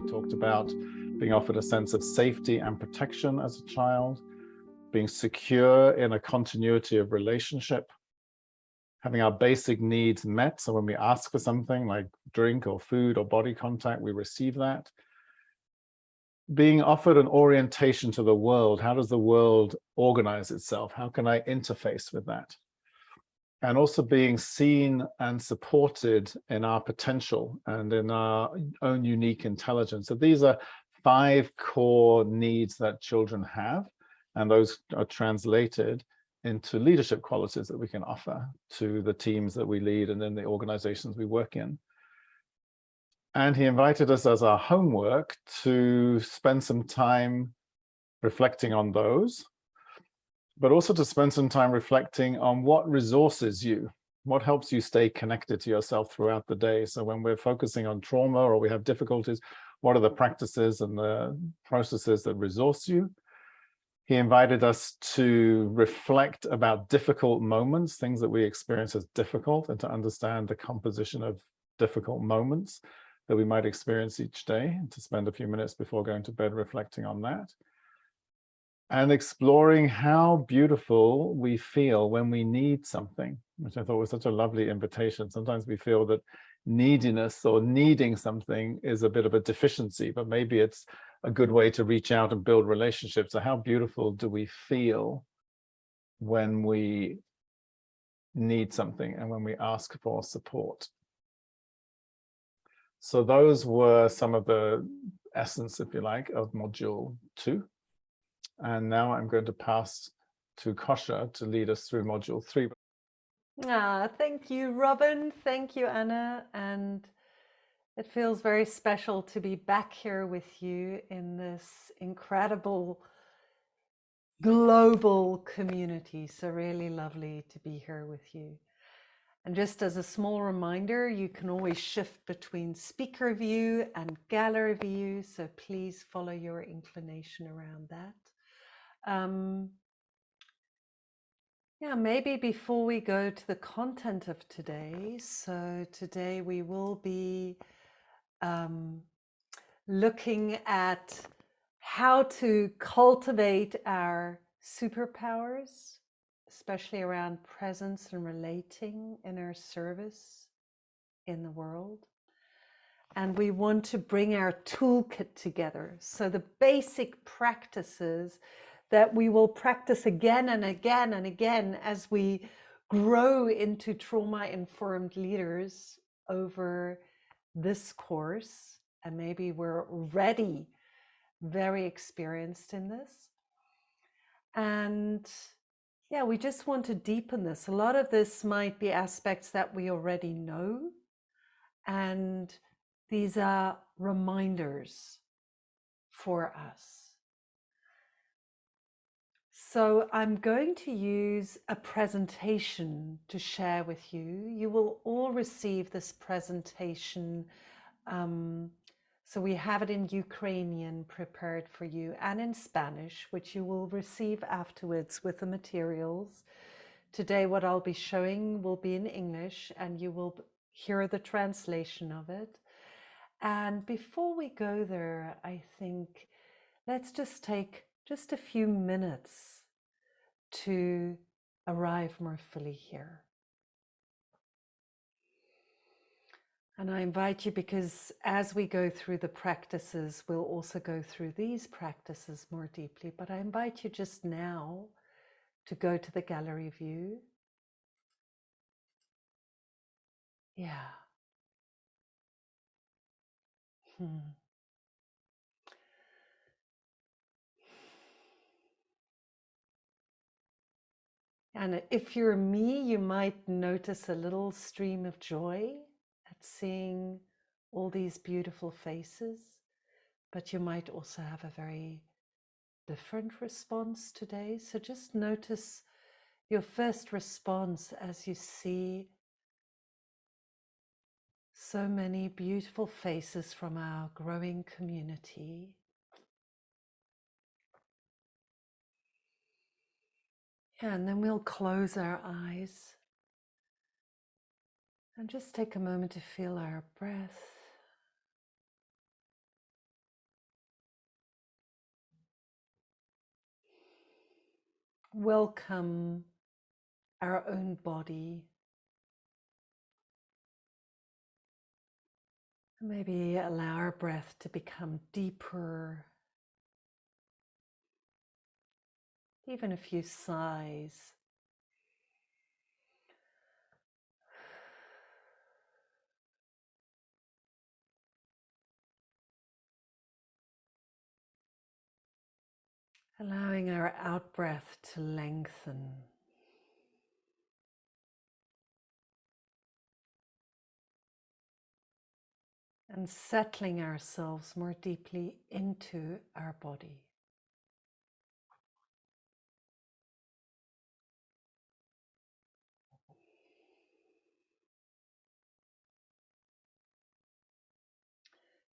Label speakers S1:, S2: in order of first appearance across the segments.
S1: He talked about being offered a sense of safety and protection as a child, being secure in a continuity of relationship, having our basic needs met. So when we ask for something like drink or food or body contact, we receive that. Being offered an orientation to the world. How does the world organize itself? How can I interface with that? And also being seen and supported in our potential and in our own unique intelligence. So these are 5 core needs that children have, and those are translated into leadership qualities that we can offer to the teams that we lead and in the organizations we work in. And he invited us as our homework to spend some time reflecting on those, but also to spend some time reflecting on what resources you, what helps you stay connected to yourself throughout the day. So when we're focusing on trauma or we have difficulties, what are the practices and the processes that resource you? He invited us to reflect about difficult moments, things that we experience as difficult, and to understand the composition of difficult moments that we might experience each day, and to spend a few minutes before going to bed reflecting on that. And exploring how beautiful we feel when we need something, which I thought was such a lovely invitation. Sometimes we feel that neediness or needing something is a bit of a deficiency, but maybe it's a good way to reach out and build relationships. So how beautiful do we feel when we need something and when we ask for support? So those were some of the essence, if you like, of module 2. And now I'm going to pass to Kosha to lead us through module 3.
S2: Thank you, Robin. Thank you, Anna. And it feels very special to be back here with you in this incredible global community. So really lovely to be here with you. And just as a small reminder, you can always shift between speaker view and gallery view. So please follow your inclination around that. Yeah, maybe before we go to the content of today, so today we will be looking at how to cultivate our superpowers, especially around presence and relating in our service in the world. And we want to bring our toolkit together. So the basic practices that we will practice again and again and again as we grow into trauma-informed leaders over this course. And maybe we're already very experienced in this. And yeah, we just want to deepen this. A lot of this might be aspects that we already know. And these are reminders for us. So I'm going to use a presentation to share with you. You will all receive this presentation. So we have it in Ukrainian prepared for you and in Spanish, which you will receive afterwards with the materials. Today, what I'll be showing will be in English and you will hear the translation of it. And before we go there, I think let's just take just a few minutes to arrive more fully here. And I invite you, because as we go through the practices, we'll also go through these practices more deeply, but I invite you just now to go to the gallery view. Yeah. And if you're me, you might notice a little stream of joy at seeing all these beautiful faces, but you might also have a very different response today. So just notice your first response as you see so many beautiful faces from our growing community. Yeah, and then we'll close our eyes and just take a moment to feel our breath. welcome our own body. Maybe allow our breath to become deeper. Even a few sighs. Allowing our out breath to lengthen. And settling ourselves more deeply into our body.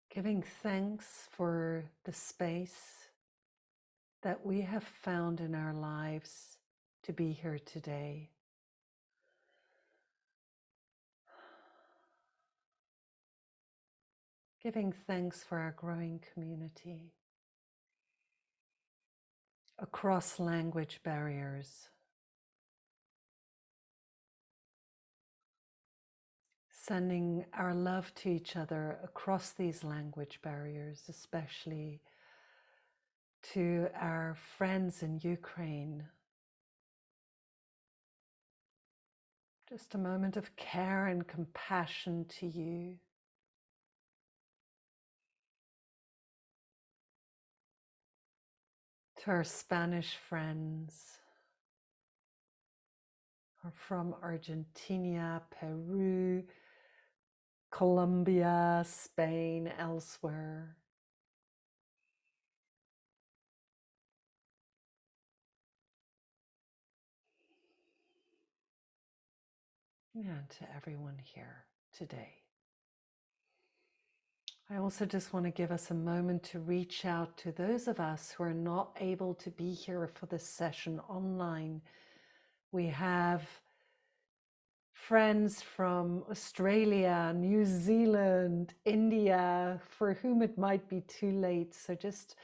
S2: Giving thanks for the space that we have found in our lives to be here today. Giving thanks for our growing community across language barriers. Sending our love to each other across these language barriers, especially to our friends in Ukraine. Just a moment of care and compassion to you. To our Spanish friends, or from Argentina, Peru, Colombia, Spain, elsewhere. And to everyone here today. I also just want to give us a moment to reach out to those of us who are not able to be here for this session online. We have friends from Australia, New Zealand, India, for whom it might be too late. So just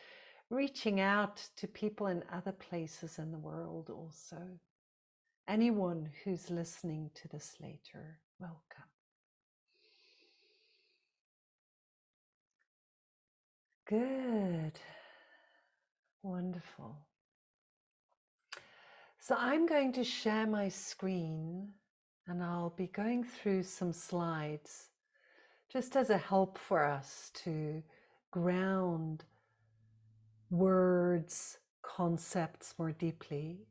S2: reaching out to people in other places in the world also. Anyone who's listening to this later, welcome. Good. Wonderful. So I'm going to share my screen and I'll be going through some slides just as a help for us to ground words, concepts more deeply.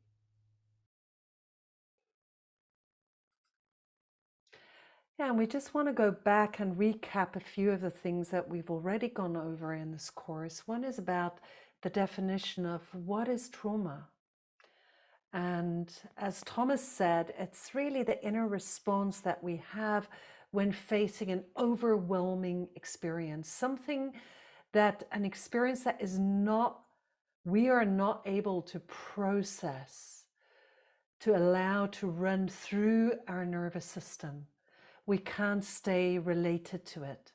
S2: Yeah, and we just want to go back and recap a few of the things that we've already gone over in this course. One is about the definition of what is trauma. And as Thomas said, it's really the inner response that we have when facing an overwhelming experience, an experience that we are not able to process, to allow to run through our nervous system. We can't stay related to it.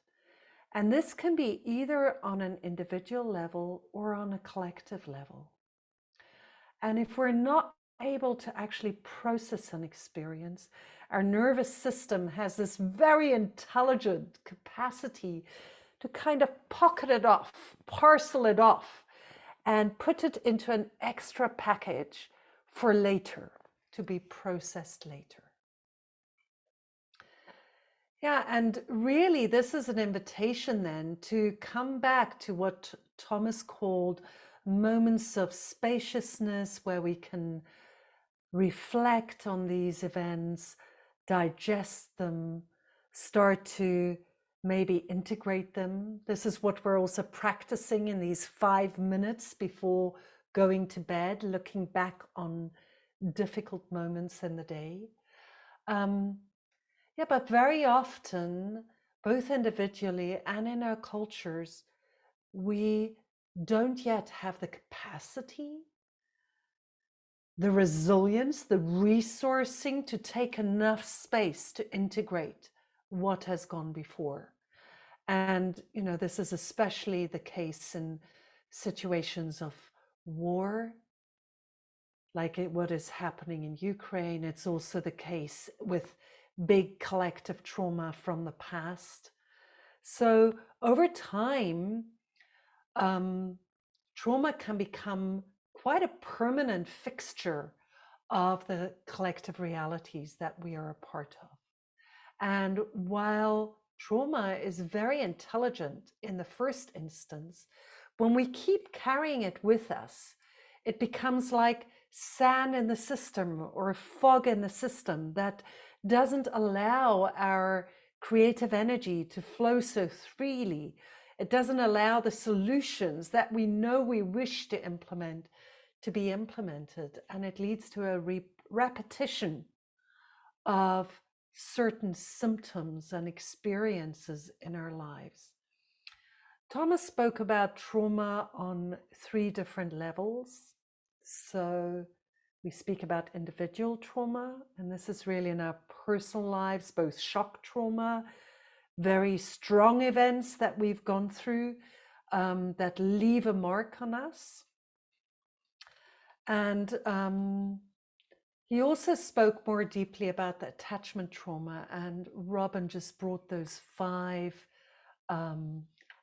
S2: And this can be either on an individual level or on a collective level. And if we're not able to actually process an experience, our nervous system has this very intelligent capacity to kind of pocket it off, parcel it off, and put it into an extra package for later, to be processed later. Yeah, and really this is an invitation then to come back to what Thomas called moments of spaciousness, where we can reflect on these events, digest them, start to maybe integrate them. This is what we're also practicing in these 5 minutes before going to bed, looking back on difficult moments in the day. Yeah, but very often, both individually and in our cultures, we don't yet have the capacity, the resilience, the resourcing to take enough space to integrate what has gone before. And, this is especially the case in situations of war, what is happening in Ukraine. It's also the case with big collective trauma from the past. So over time, trauma can become quite a permanent fixture of the collective realities that we are a part of. And while trauma is very intelligent in the first instance, when we keep carrying it with us, it becomes like sand in the system or fog in the system that doesn't allow our creative energy to flow so freely. It doesn't allow the solutions that we know we wish to implement to be implemented. And it leads to a repetition of certain symptoms and experiences in our lives. Thomas spoke about trauma on 3 different levels. So we speak about individual trauma, and this is really in our personal lives, both shock trauma, very strong events that we've gone through that leave a mark on us. And he also spoke more deeply about the attachment trauma, and Robin just brought those 5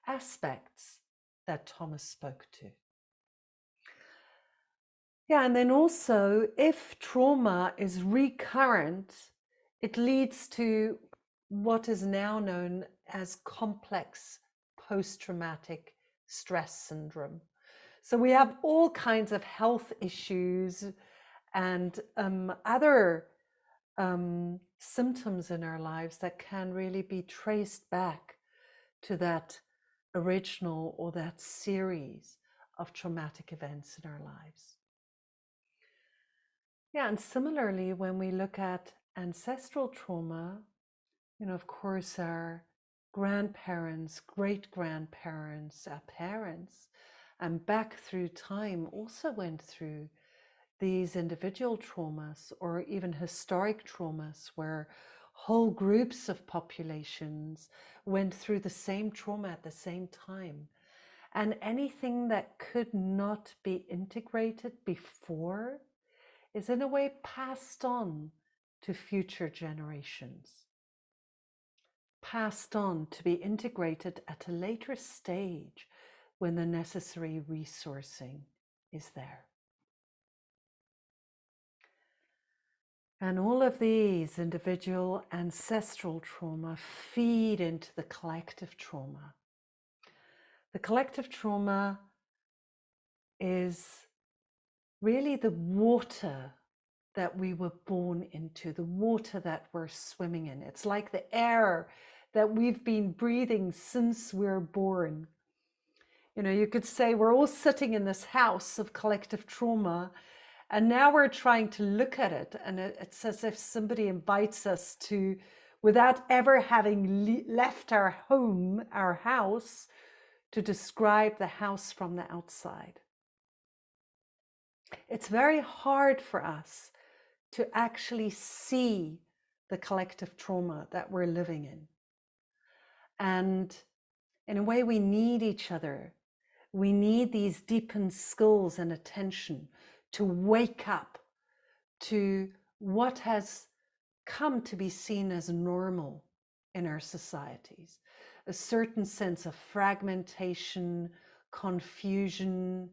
S2: aspects that Thomas spoke to. Yeah, and then also, if trauma is recurrent, it leads to what is now known as complex post-traumatic stress syndrome. So we have all kinds of health issues and other symptoms in our lives that can really be traced back to that original or that series of traumatic events in our lives. Yeah, and similarly, when we look at ancestral trauma, of course, our grandparents, great-grandparents, our parents, and back through time also went through these individual traumas or even historic traumas where whole groups of populations went through the same trauma at the same time. And anything that could not be integrated before is in a way passed on to future generations, passed on to be integrated at a later stage when the necessary resourcing is there. And all of these individual ancestral trauma feed into the collective trauma. The collective trauma is really the water that we were born into, the water that we're swimming in. It's like the air that we've been breathing since we're born. You could say we're all sitting in this house of collective trauma, and now we're trying to look at it, and it's as if somebody invites us to, without ever having left our home, our house, to describe the house from the outside. It's very hard for us to actually see the collective trauma that we're living in. And in a way, we need each other. We need these deepened skills and attention to wake up to what has come to be seen as normal in our societies. A certain sense of fragmentation, confusion,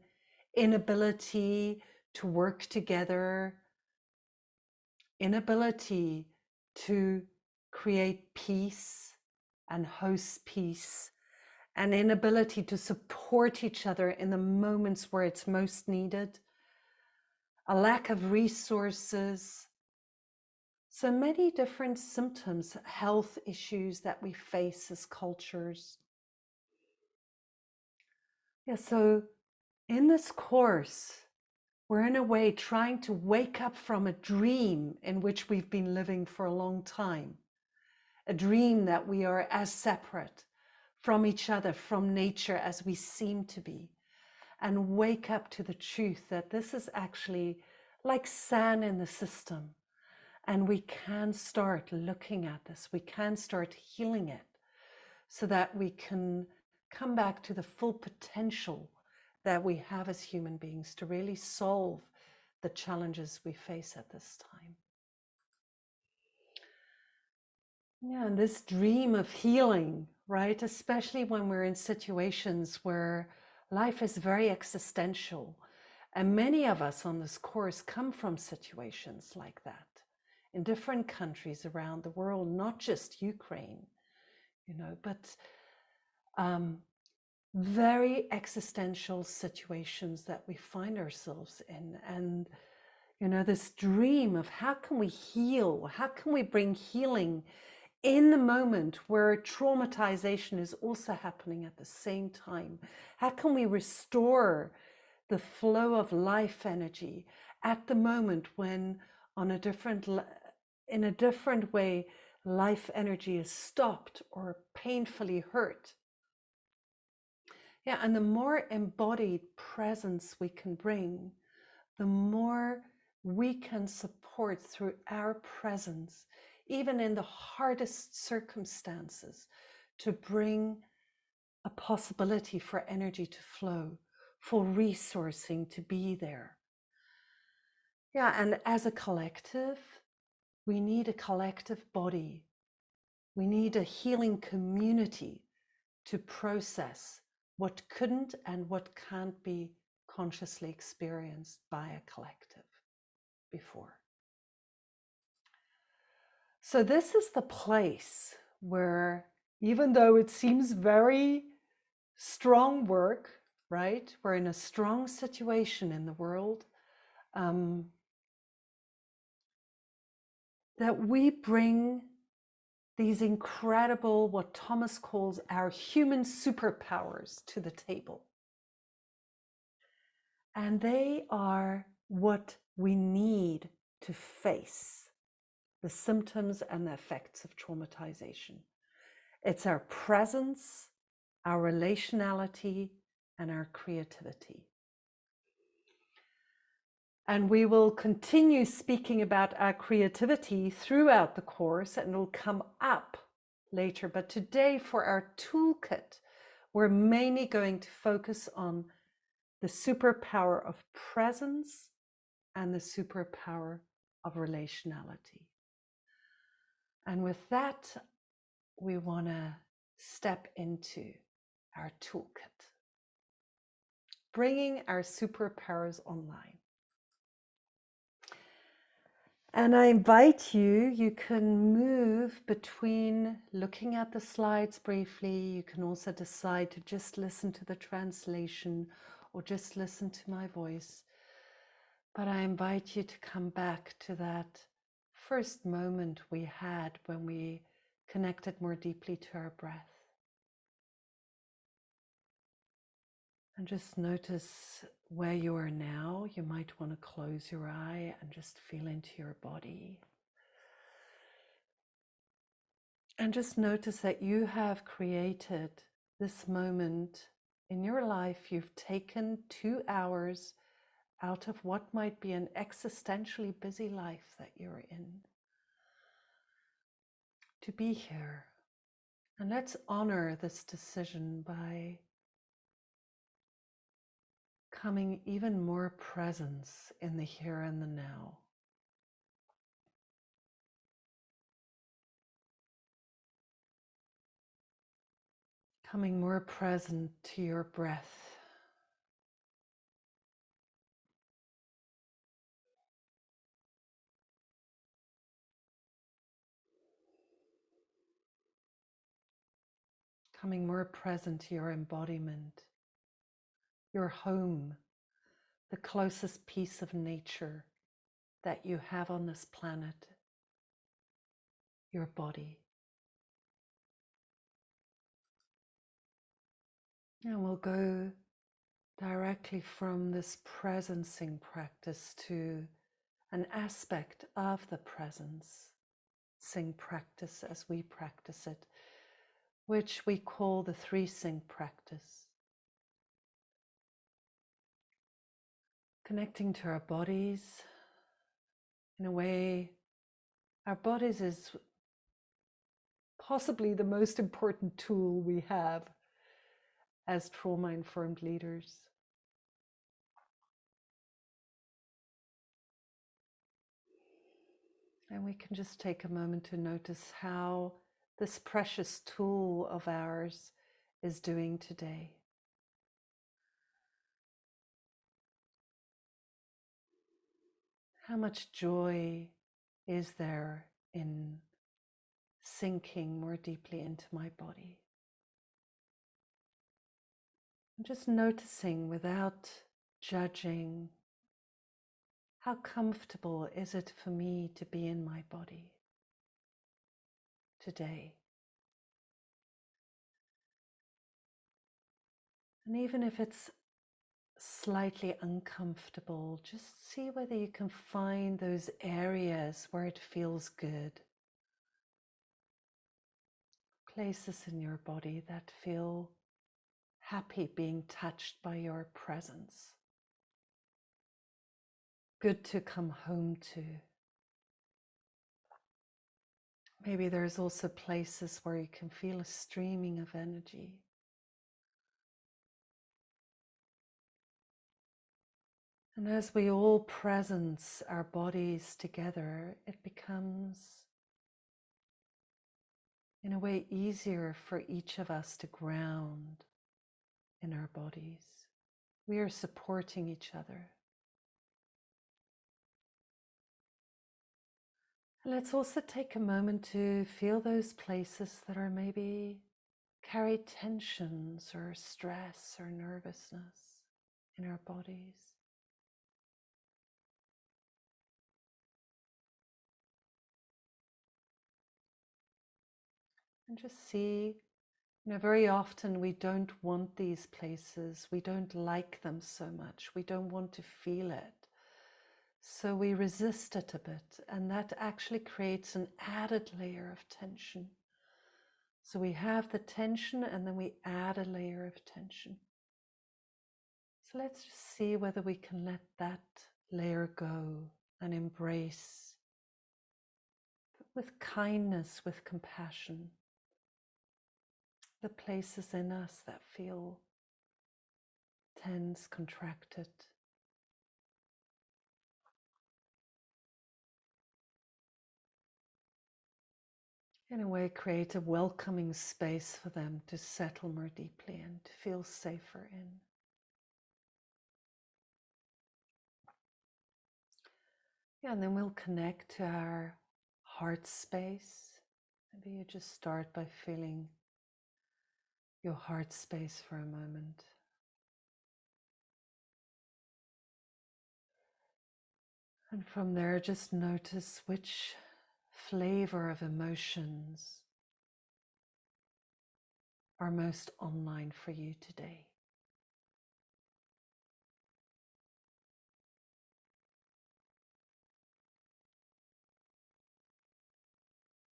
S2: inability to work together, inability to create peace and host peace, and inability to support each other in the moments where it's most needed, a lack of resources. So many different symptoms, health issues that we face as cultures. Yeah, so in this course, we're in a way trying to wake up from a dream in which we've been living for a long time. A dream that we are as separate from each other, from nature as we seem to be. And wake up to the truth that this is actually like sand in the system. And we can start looking at this. We can start healing it so that we can come back to the full potential that we have as human beings to really solve the challenges we face at this time. Yeah, and this dream of healing, right? Especially when we're in situations where life is very existential. And many of us on this course come from situations like that in different countries around the world, not just Ukraine, but very existential situations that we find ourselves in. And, this dream of how can we heal? How can we bring healing in the moment where traumatization is also happening at the same time? How can we restore the flow of life energy at the moment when in a different way, life energy is stopped or painfully hurt? Yeah, and the more embodied presence we can bring, the more we can support through our presence, even in the hardest circumstances, to bring a possibility for energy to flow, for resourcing to be there. Yeah, and as a collective, we need a collective body. We need a healing community to process what couldn't and what can't be consciously experienced by a collective before. So this is the place where, even though it seems very strong work, right? We're in a strong situation in the world, that we bring these incredible, what Thomas calls our human superpowers to the table. And they are what we need to face the symptoms and the effects of traumatization. It's our presence, our relationality, and our creativity. And we will continue speaking about our creativity throughout the course, and it'll come up later. But today, for our toolkit, we're mainly going to focus on the superpower of presence and the superpower of relationality. And with that, we want to step into our toolkit, bringing our superpowers online. And I invite you can move between looking at the slides briefly. You can also decide to just listen to the translation or just listen to my voice. But I invite you to come back to that first moment we had when we connected more deeply to our breath. And just notice where you are now. You might want to close your eye and just feel into your body. And just notice that you have created this moment in your life. You've taken 2 hours out of what might be an existentially busy life that you're in to be here. And let's honor this decision by coming even more presence in the here and the now. Coming more present to your breath. Coming more present to your embodiment, your home, the closest piece of nature that you have on this planet, your body. And we'll go directly from this presencing practice to an aspect of the presencing practice as we practice it, which we call the 3-sync practice. Connecting to our bodies. In a way, our bodies is possibly the most important tool we have as trauma-informed leaders. And we can just take a moment to notice how this precious tool of ours is doing today. How much joy is there in sinking more deeply into my body? I'm just noticing without judging, how comfortable is it for me to be in my body today? And even if it's slightly uncomfortable, just see whether you can find those areas where it feels good. Places in your body that feel happy being touched by your presence. Good to come home to. Maybe there's also places where you can feel a streaming of energy. And as we all presence our bodies together, it becomes, in a way, easier for each of us to ground in our bodies. We are supporting each other. And let's also take a moment to feel those places that are maybe carry tensions or stress or nervousness in our bodies. And just see, very often we don't want these places. We don't like them so much. We don't want to feel it. So we resist it a bit, and that actually creates an added layer of tension. So we have the tension and then we add a layer of tension. So let's just see whether we can let that layer go and embrace with kindness, with compassion, the places in us that feel tense, contracted. In a way, create a welcoming space for them to settle more deeply and to feel safer in. Yeah, and then we'll connect to our heart space. Maybe you just start by feeling your heart space for a moment. And from there, just notice which flavor of emotions are most online for you today.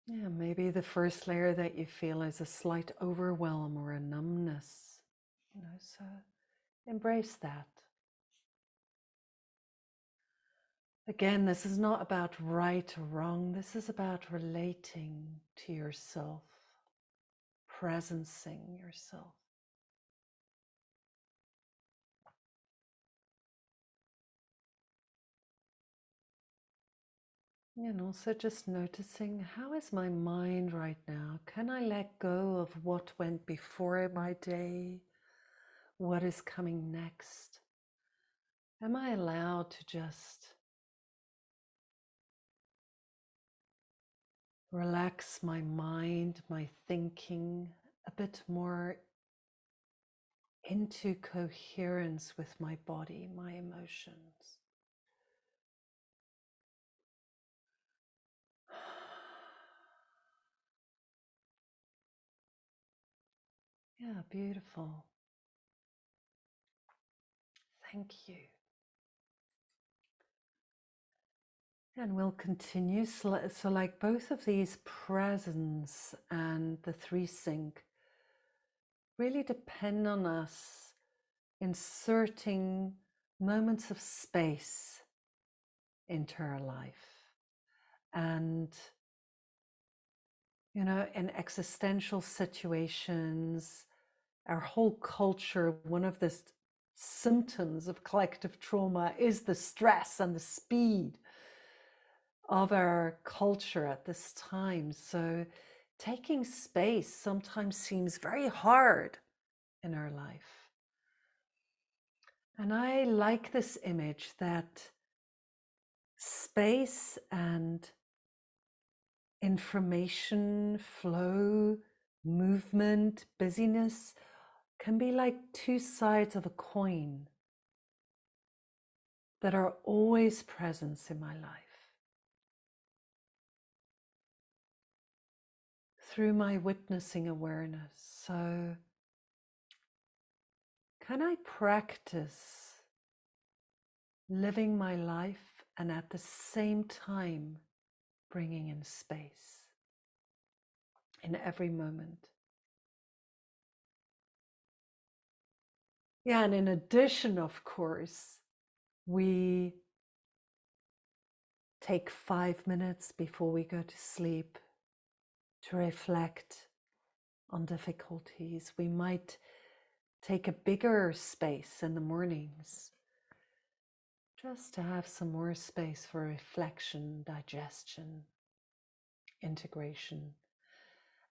S2: Yeah, maybe the first layer that you feel is a slight overwhelm or a numbness. So embrace that. Again, this is not about right or wrong. This is about relating to yourself, presencing yourself. And also just noticing, how is my mind right now? Can I let go of what went before my day? What is coming next? Am I allowed to just relax my mind, my thinking a bit more into coherence with my body, my emotions? Yeah, beautiful. Thank you. And we'll continue. So like both of these, presence and the 3-sync, really depend on us inserting moments of space into our life. And, in existential situations, our whole culture, one of the symptoms of collective trauma is the stress and the speed. of our culture at this time. So taking space sometimes seems very hard in our life. And I like this image that space and information flow, movement, busyness can be like two sides of a coin that are always present in my life. Through my witnessing awareness. So, can I practice living my life and at the same time bringing in space in every moment? Yeah, and in addition, of course, we take 5 minutes before we go to sleep to reflect on difficulties. We might take a bigger space in the mornings just to have some more space for reflection, digestion, integration.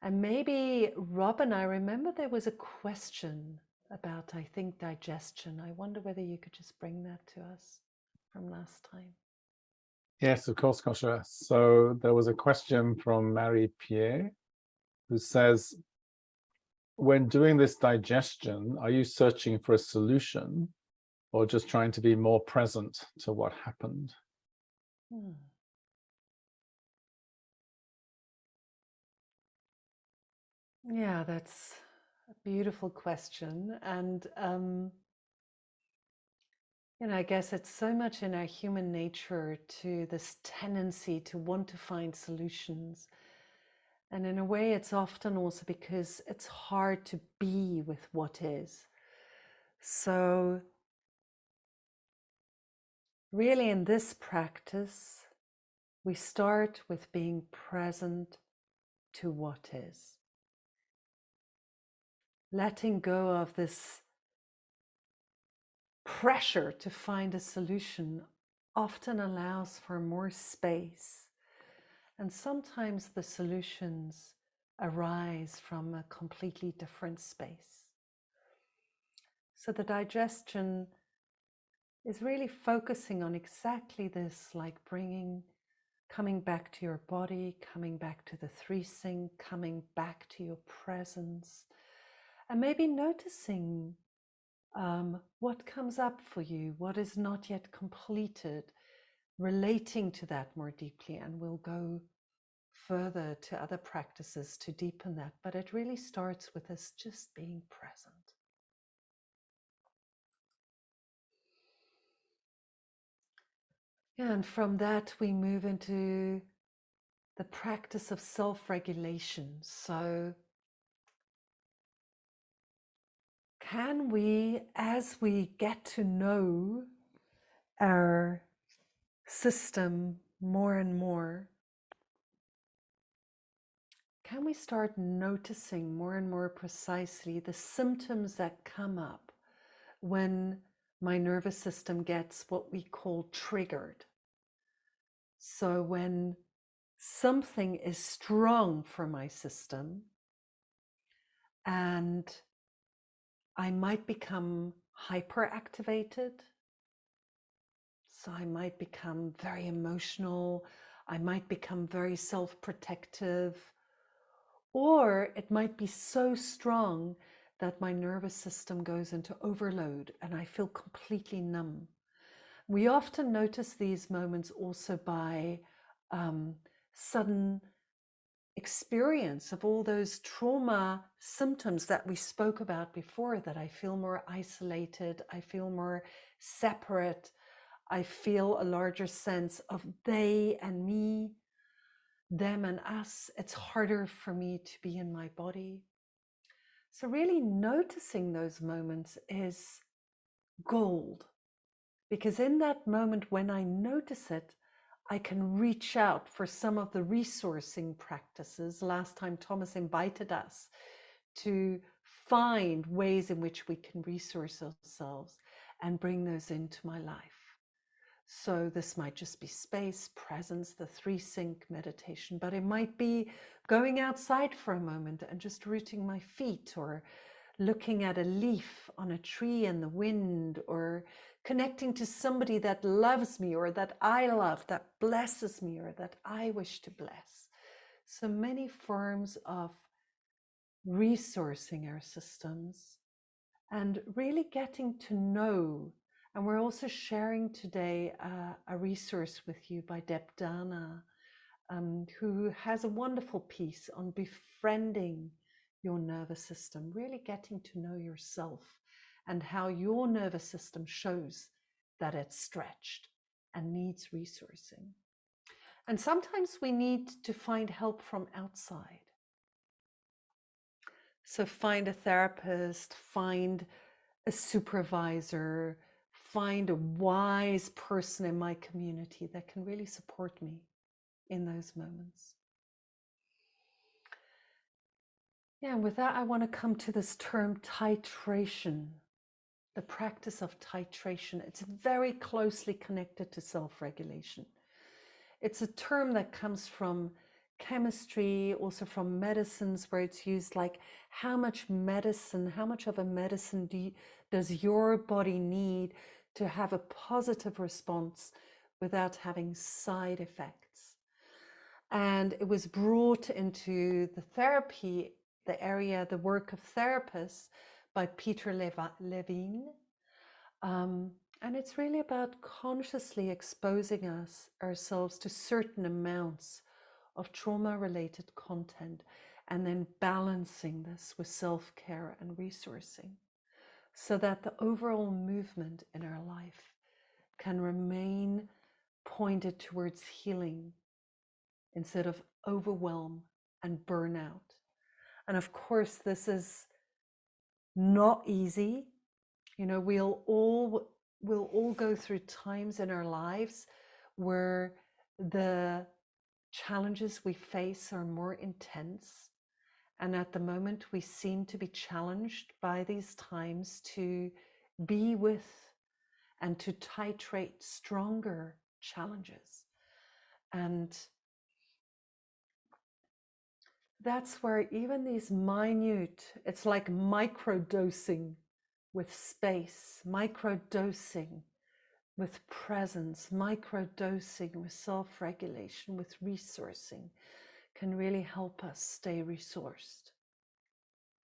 S2: And maybe, Robin, I remember there was a question about, I think, digestion. I wonder whether you could just bring that to us from last time.
S1: Yes, of course, Kosha. So there was a question from Marie Pierre who says, when doing this digestion, are you searching for a solution or just trying to be more present to what happened?
S2: Yeah, that's a beautiful question. And, I guess it's so much in our human nature to this tendency to want to find solutions. And in a way, it's often also because it's hard to be with what is. So, really, in this practice, we start with being present to what is. Letting go of this pressure to find a solution often allows for more space. And sometimes the solutions arise from a completely different space. So the digestion is really focusing on exactly this, like coming back to your body, coming back to the three sing, coming back to your presence, and maybe noticing what comes up for you, what is not yet completed, relating to that more deeply. And we'll go further to other practices to deepen that. But it really starts with us just being present. And from that, we move into the practice of self-regulation. So can we, as we get to know our system more and more, can we start noticing more and more precisely the symptoms that come up when my nervous system gets what we call triggered? So when something is strong for my system and I might become hyperactivated. So I might become very emotional. I might become very self-protective. Or it might be so strong that my nervous system goes into overload and I feel completely numb. We often notice these moments also by sudden experience of all those trauma symptoms that we spoke about before, that I feel more isolated, I feel more separate, I feel a larger sense of they and me, them and us. It's harder for me to be in my body. So really noticing those moments is gold, because in that moment when I notice it, I can reach out for some of the resourcing practices. Last time Thomas invited us to find ways in which we can resource ourselves and bring those into my life. So this might just be space, presence, the 3-sync meditation, but it might be going outside for a moment and just rooting my feet, or looking at a leaf on a tree in the wind, or connecting to somebody that loves me, or that I love, that blesses me, or that I wish to bless. So many forms of resourcing our systems and really getting to know. And we're also sharing today a resource with you by Deb Dana, who has a wonderful piece on befriending your nervous system, really getting to know yourself and how your nervous system shows that it's stretched and needs resourcing. And sometimes we need to find help from outside. So find a therapist, find a supervisor, find a wise person in my community that can really support me in those moments. Yeah, and with that, I want to come to this term titration, the practice of titration. It's very closely connected to self-regulation. It's a term that comes from chemistry, also from medicines, where it's used like how much medicine, how much of a medicine does your body need to have a positive response without having side effects. And it was brought into the therapy, the area, the work of therapists by Peter Levine. And it's really about consciously exposing ourselves to certain amounts of trauma-related content, and then balancing this with self-care and resourcing, so that the overall movement in our life can remain pointed towards healing instead of overwhelm and burnout. And of course, this is not easy. You know, we'll all go through times in our lives where the challenges we face are more intense. And at the moment, we seem to be challenged by these times to be with and to titrate stronger challenges. And that's where even these minute, it's like microdosing with space, microdosing with presence, microdosing with self-regulation, with resourcing, can really help us stay resourced.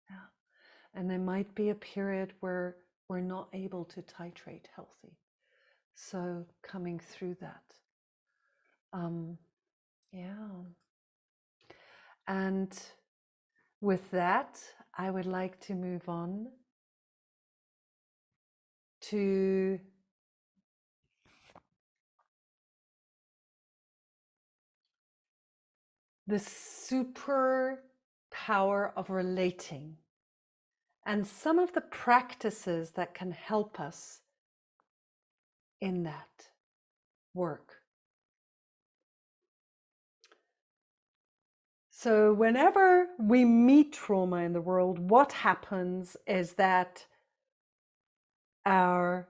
S2: Yeah. And there might be a period where we're not able to titrate healthy. So coming through that. Yeah. And with that, I would like to move on to the super power of relating and some of the practices that can help us in that work. So whenever we meet trauma in the world, what happens is that our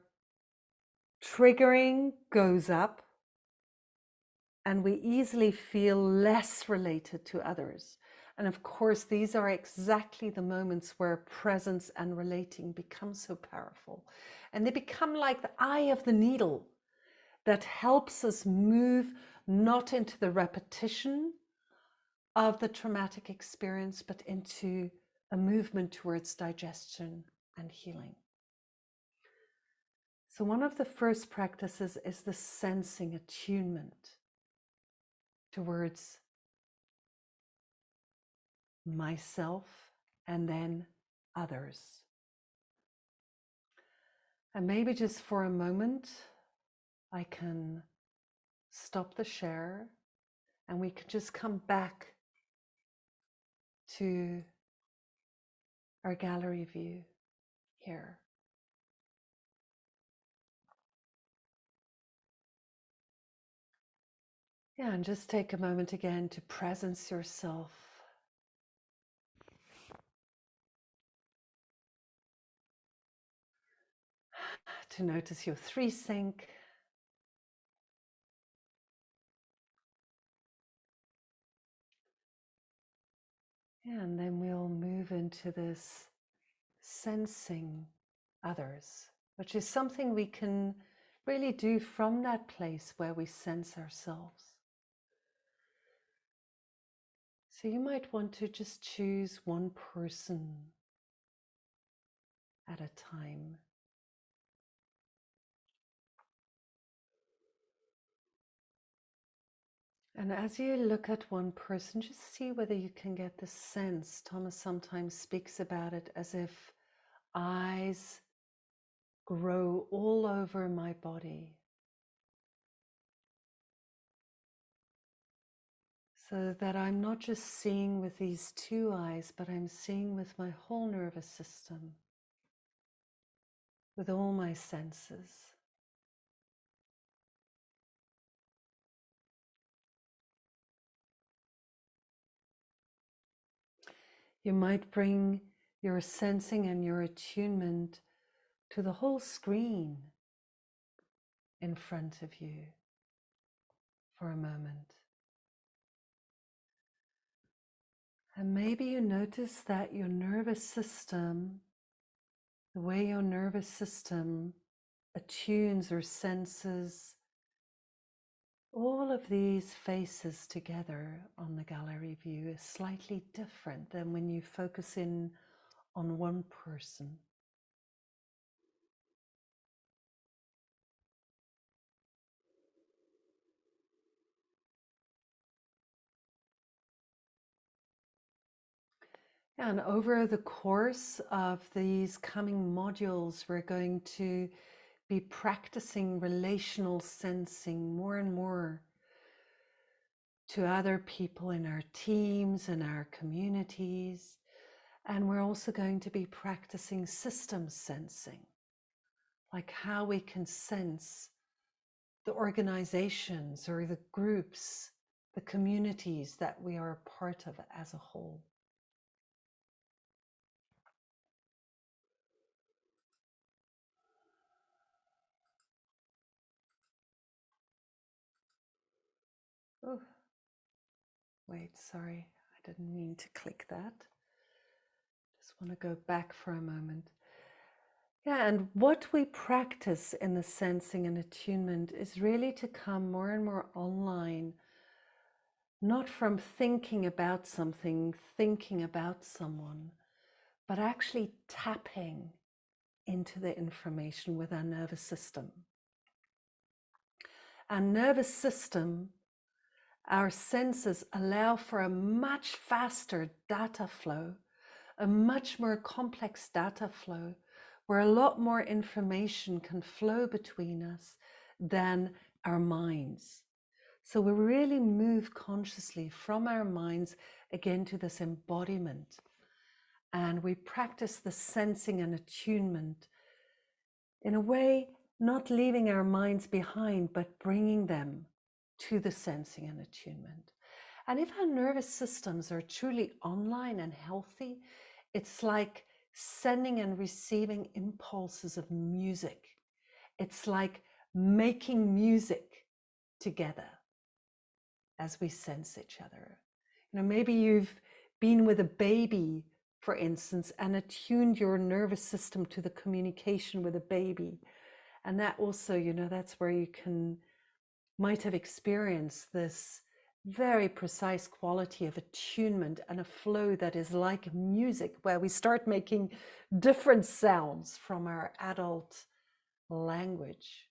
S2: triggering goes up and we easily feel less related to others. And of course, these are exactly the moments where presence and relating become so powerful. And they become like the eye of the needle that helps us move not into the repetition of the traumatic experience, but into a movement towards digestion and healing. So one of the first practices is the sensing attunement towards myself and then others. And maybe just for a moment, I can stop the share and we can just come back to our gallery view here. Yeah, and just take a moment again to presence yourself. To notice your 3-sync, And then we'll move into this sensing others, which is something we can really do from that place where we sense ourselves. So you might want to just choose one person at a time. And as you look at one person, just see whether you can get the sense. Thomas sometimes speaks about it as if eyes grow all over my body, so that I'm not just seeing with these two eyes, but I'm seeing with my whole nervous system, with all my senses. You might bring your sensing and your attunement to the whole screen in front of you for a moment. And maybe you notice that your nervous system, the way your nervous system attunes or senses all of these faces together on the gallery view, is slightly different than when you focus in on one person. And over the course of these coming modules, we're going to be practicing relational sensing more and more to other people in our teams and our communities. And we're also going to be practicing system sensing, like how we can sense the organizations or the groups, the communities that we are a part of as a whole. Oh, wait, sorry, I didn't mean to click that. Just want to go back for a moment. Yeah, and what we practice in the sensing and attunement is really to come more and more online, not from thinking about something, thinking about someone, but actually tapping into the information with our nervous system. Our nervous system, our senses allow for a much faster data flow, a much more complex data flow, where a lot more information can flow between us than our minds. So we really move consciously from our minds again to this embodiment. And we practice the sensing and attunement in a way, not leaving our minds behind, but bringing them to the sensing and attunement. And if our nervous systems are truly online and healthy, it's like sending and receiving impulses of music. It's like making music together as we sense each other. You know, maybe you've been with a baby, for instance, and attuned your nervous system to the communication with a baby. And that also, you know, that's where you might have experienced this very precise quality of attunement and a flow that is like music, where we start making different sounds from our adult language.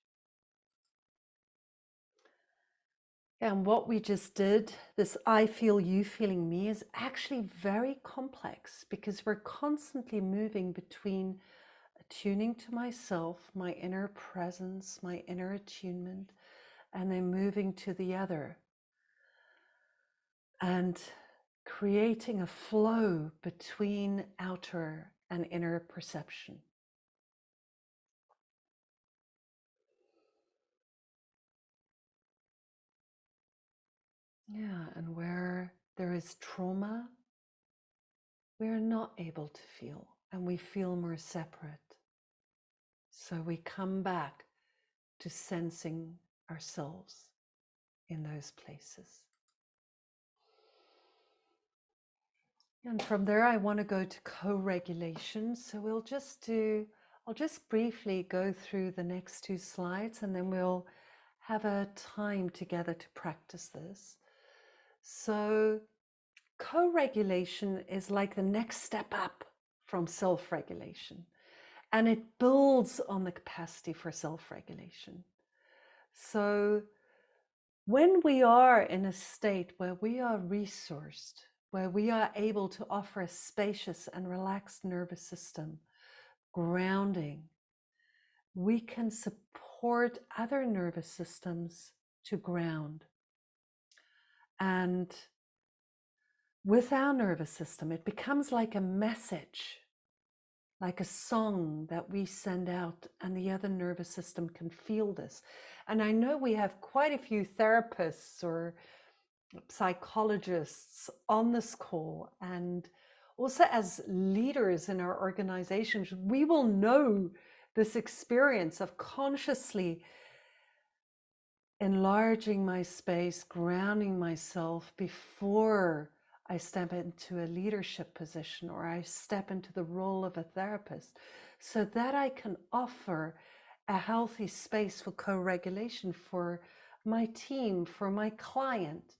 S2: And what we just did, this I feel you feeling me, is actually very complex, because we're constantly moving between attuning to myself, my inner presence, my inner attunement, and then moving to the other, and creating a flow between outer and inner perception. Yeah, and where there is trauma, we are not able to feel, and we feel more separate. So we come back to sensing ourselves in those places. And from there, I want to go to co-regulation. So I'll just briefly go through the next 2 slides, and then we'll have a time together to practice this. So co-regulation is like the next step up from self-regulation, and it builds on the capacity for self-regulation. So when we are in a state where we are resourced, where we are able to offer a spacious and relaxed nervous system, grounding, we can support other nervous systems to ground. And with our nervous system, it becomes like a message, like a song that we send out, and the other nervous system can feel this. And I know we have quite a few therapists or psychologists on this call, and also as leaders in our organizations, we will know this experience of consciously enlarging my space, grounding myself before I step into a leadership position or I step into the role of a therapist, so that I can offer a healthy space for co-regulation for my team, for my client.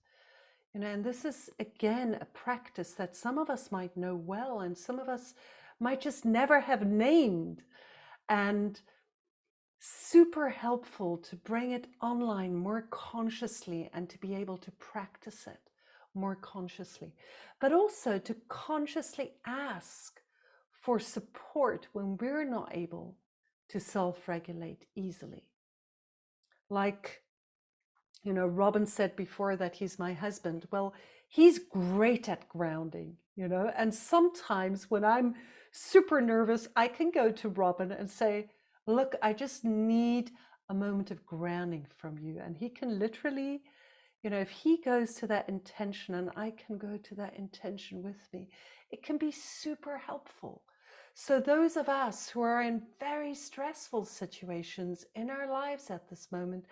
S2: And this is, again, a practice that some of us might know well, and some of us might just never have named, and super helpful to bring it online more consciously and to be able to practice it more consciously, but also to consciously ask for support when we're not able to self-regulate easily. Like, Robin said before that he's my husband. Well, he's great at grounding, and sometimes when I'm super nervous, I can go to Robin and say, look, I just need a moment of grounding from you. And he can literally, if he goes to that intention and I can go to that intention with me, it can be super helpful. So those of us who are in very stressful situations in our lives at this moment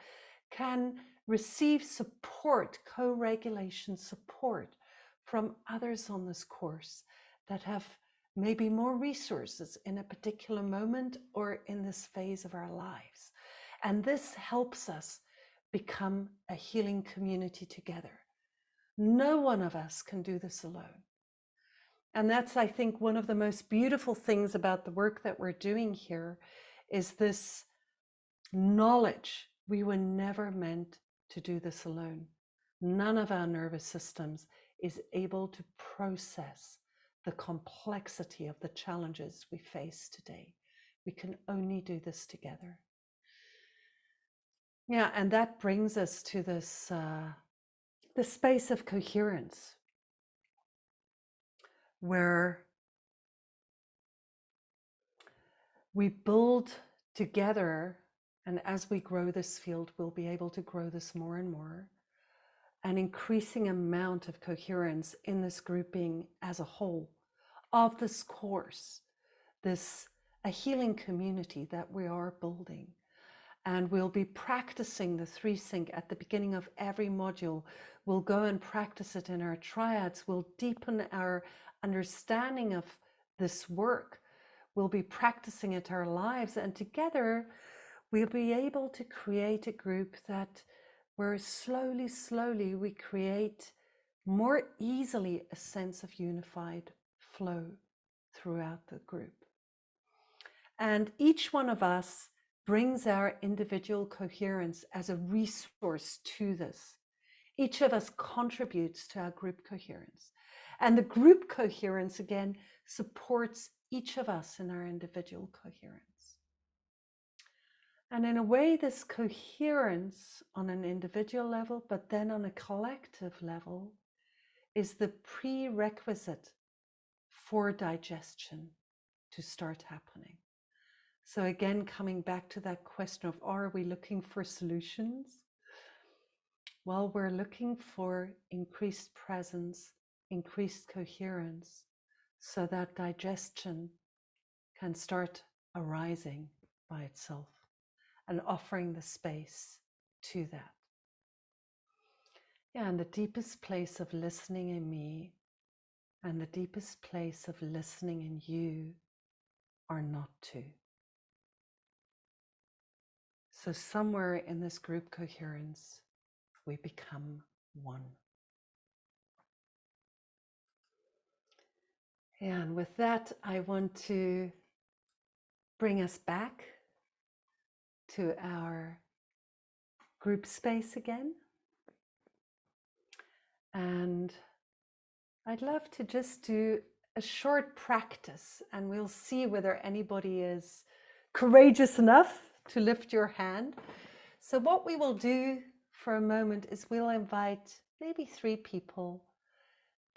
S2: can receive support, co-regulation support from others on this course that have maybe more resources in a particular moment or in this phase of our lives. And this helps us become a healing community together. No one of us can do this alone. And that's, I think, one of the most beautiful things about the work that we're doing here is this knowledge. We were never meant to do this alone. None of our nervous systems is able to process the complexity of the challenges we face today. We can only do this together. Yeah, and that brings us to this the space of coherence, where we build together, and as we grow this field, we'll be able to grow this more and more, an increasing amount of coherence in this grouping as a whole of this course, a healing community that we are building. And we'll be practicing the 3-sync at the beginning of every module. We'll go and practice it in our triads. We'll deepen our understanding of this work. We'll be practicing it our lives, and together we'll be able to create a group that where slowly we create more easily a sense of unified flow throughout the group. And each one of us brings our individual coherence as a resource to this. Each of us contributes to our group coherence. And the group coherence, again, supports each of us in our individual coherence. And in a way, this coherence on an individual level, but then on a collective level, is the prerequisite for digestion to start happening. So again, coming back to that question of, are we looking for solutions? Well, we're looking for increased presence, increased coherence, so that digestion can start arising by itself and offering the space to that. Yeah, and the deepest place of listening in me and the deepest place of listening in you are not to. So somewhere in this group coherence, we become one. And with that, I want to bring us back to our group space again. And I'd love to just do a short practice, and we'll see whether anybody is courageous enough to lift your hand. So what we will do for a moment is we'll invite maybe 3 people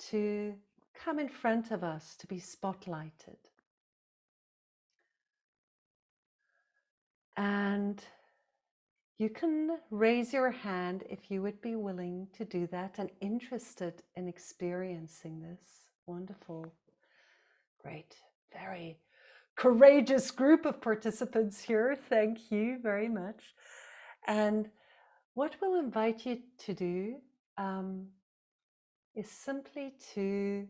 S2: to come in front of us to be spotlighted. And you can raise your hand if you would be willing to do that and interested in experiencing this. Wonderful. Great. Very courageous group of participants here. Thank you very much. And what we'll invite you to do is simply to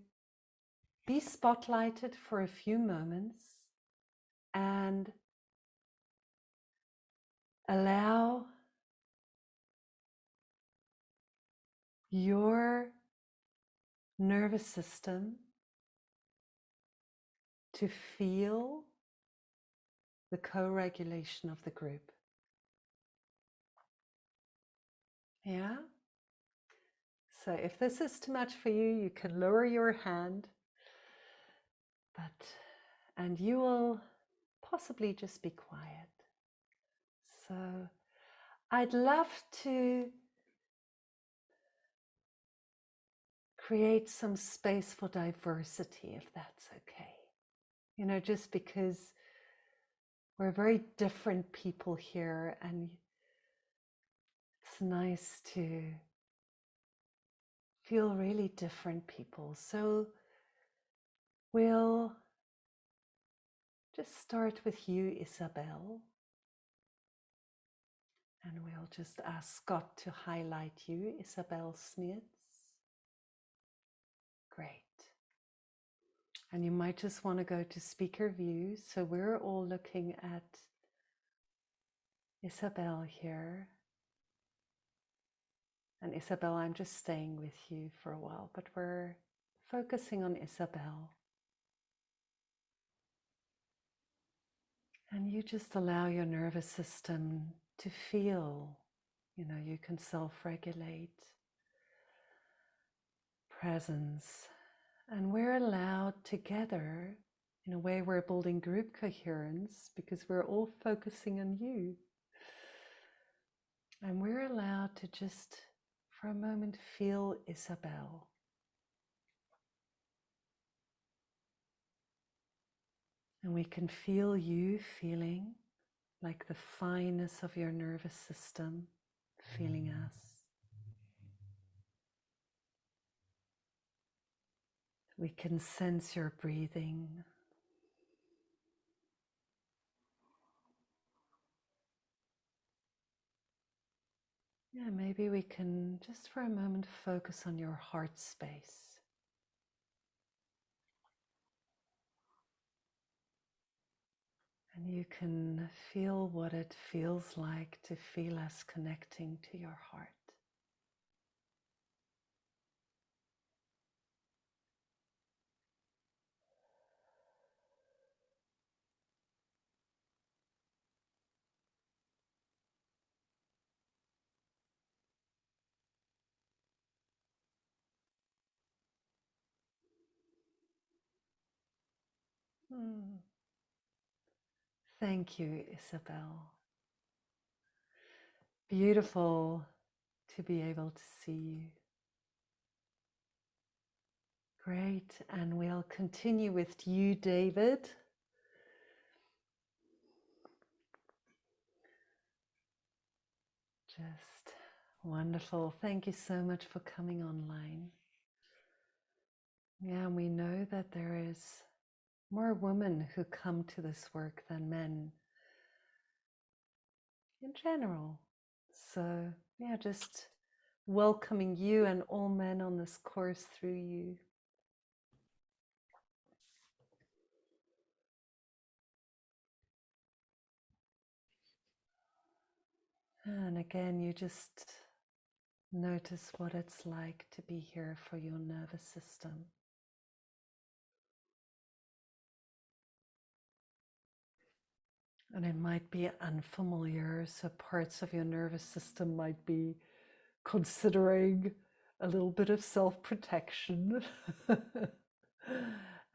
S2: be spotlighted for a few moments and allow your nervous system to feel the co-regulation of the group. Yeah? So if this is too much for you, you can lower your hand, and you will possibly just be quiet. So I'd love to create some space for diversity, if that's okay. You know, just because we're very different people here, and it's nice to feel really different people. So we'll just start with you, Isabel. And we'll just ask Scott to highlight you, Isabel Smits. Great. And you might just want to go to speaker view. So we're all looking at Isabel here. And Isabel, I'm just staying with you for a while, but we're focusing on Isabel. And you just allow your nervous system to feel, you know, you can self-regulate, presence. And we're allowed together, in a way we're building group coherence because we're all focusing on you. And we're allowed to just, for a moment, feel Isabel. And we can feel you feeling like the fineness of your nervous system, feeling us. We can sense your breathing. Yeah, maybe we can just for a moment focus on your heart space. And you can feel what it feels like to feel us connecting to your heart. Thank you, Isabel. Beautiful to be able to see you. Great, and we'll continue with you, David. Just wonderful. Thank you so much for coming online. Yeah, we know that there is more women who come to this work than men in general. So yeah, just welcoming you and all men on this course through you. And again, you just notice what it's like to be here for your nervous system. And it might be unfamiliar, so parts of your nervous system might be considering a little bit of self-protection.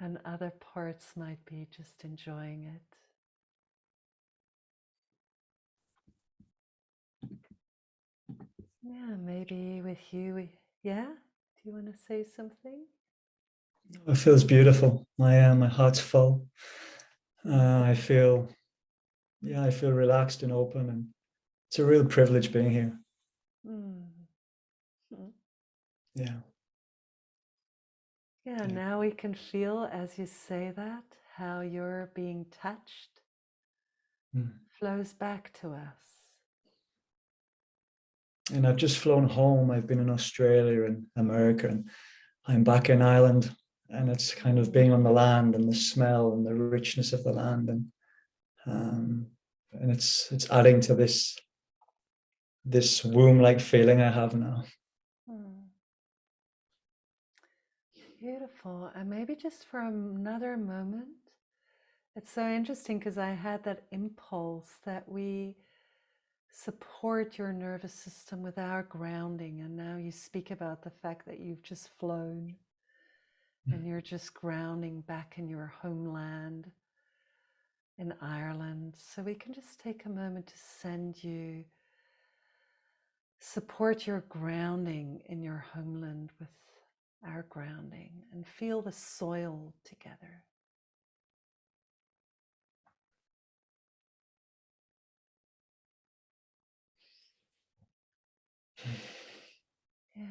S2: And other parts might be just enjoying it. Yeah, maybe with you, yeah? Do you want to say something?
S3: It feels beautiful. My heart's full. I feel relaxed and open, and it's a real privilege being here.
S2: Mm.
S3: Yeah.
S2: Yeah, now we can feel as you say that, how you're being touched flows back to us.
S3: And I've just flown home. I've been in Australia and America, and I'm back in Ireland. And it's kind of being on the land and the smell and the richness of the land, and it's adding to this womb-like feeling I have now.
S2: Beautiful. And maybe just for another moment, it's so interesting because I had that impulse that we support your nervous system with our grounding. And now you speak about the fact that you've just flown and you're just grounding back in your homeland in Ireland. So we can just take a moment to support your grounding in your homeland with our grounding and feel the soil together. Yeah.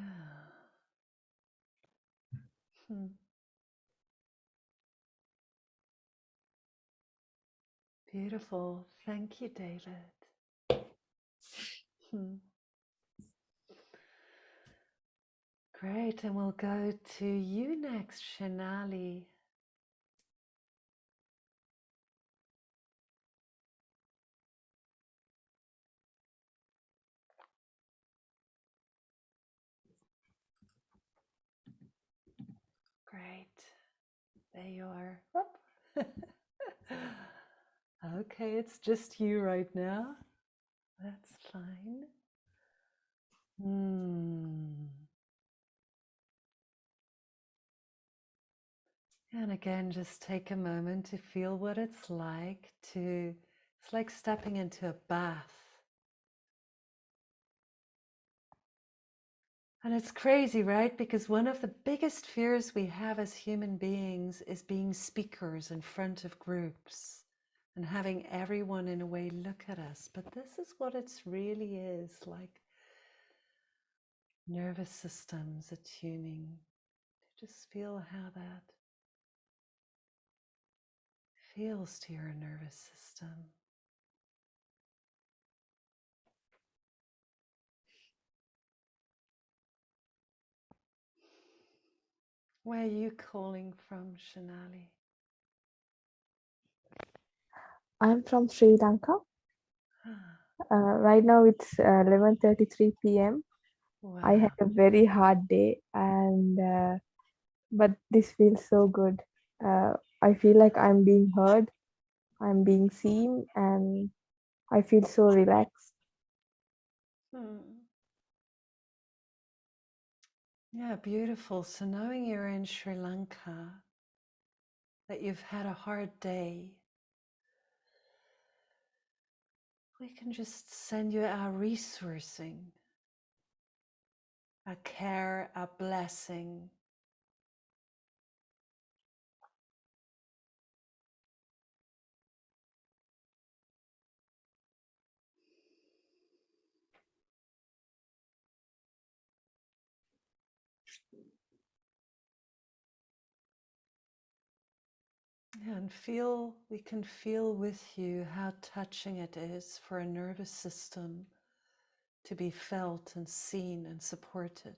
S2: Beautiful. Thank you, David. Great. And we'll go to you next, Shanali. Great. There you are. Okay, it's just you right now. That's fine. And again, just take a moment to feel what it's like it's like stepping into a bath. And it's crazy, right? Because one of the biggest fears we have as human beings is being speakers in front of groups and having everyone in a way look at us. But this is what it really is like, nervous systems attuning. Just feel how that feels to your nervous system. Where are you calling from, Shanali?
S4: I'm from Sri Lanka. Right now it's 11:33 p.m.
S2: Wow.
S4: I had a very hard day, and but this feels so good. I feel like I'm being heard, I'm being seen, and I feel so relaxed.
S2: Yeah, beautiful. So knowing you're in Sri Lanka, that you've had a hard day, we can just send you our resourcing, our care, our blessing. Yeah, and we can feel with you how touching it is for a nervous system to be felt and seen and supported.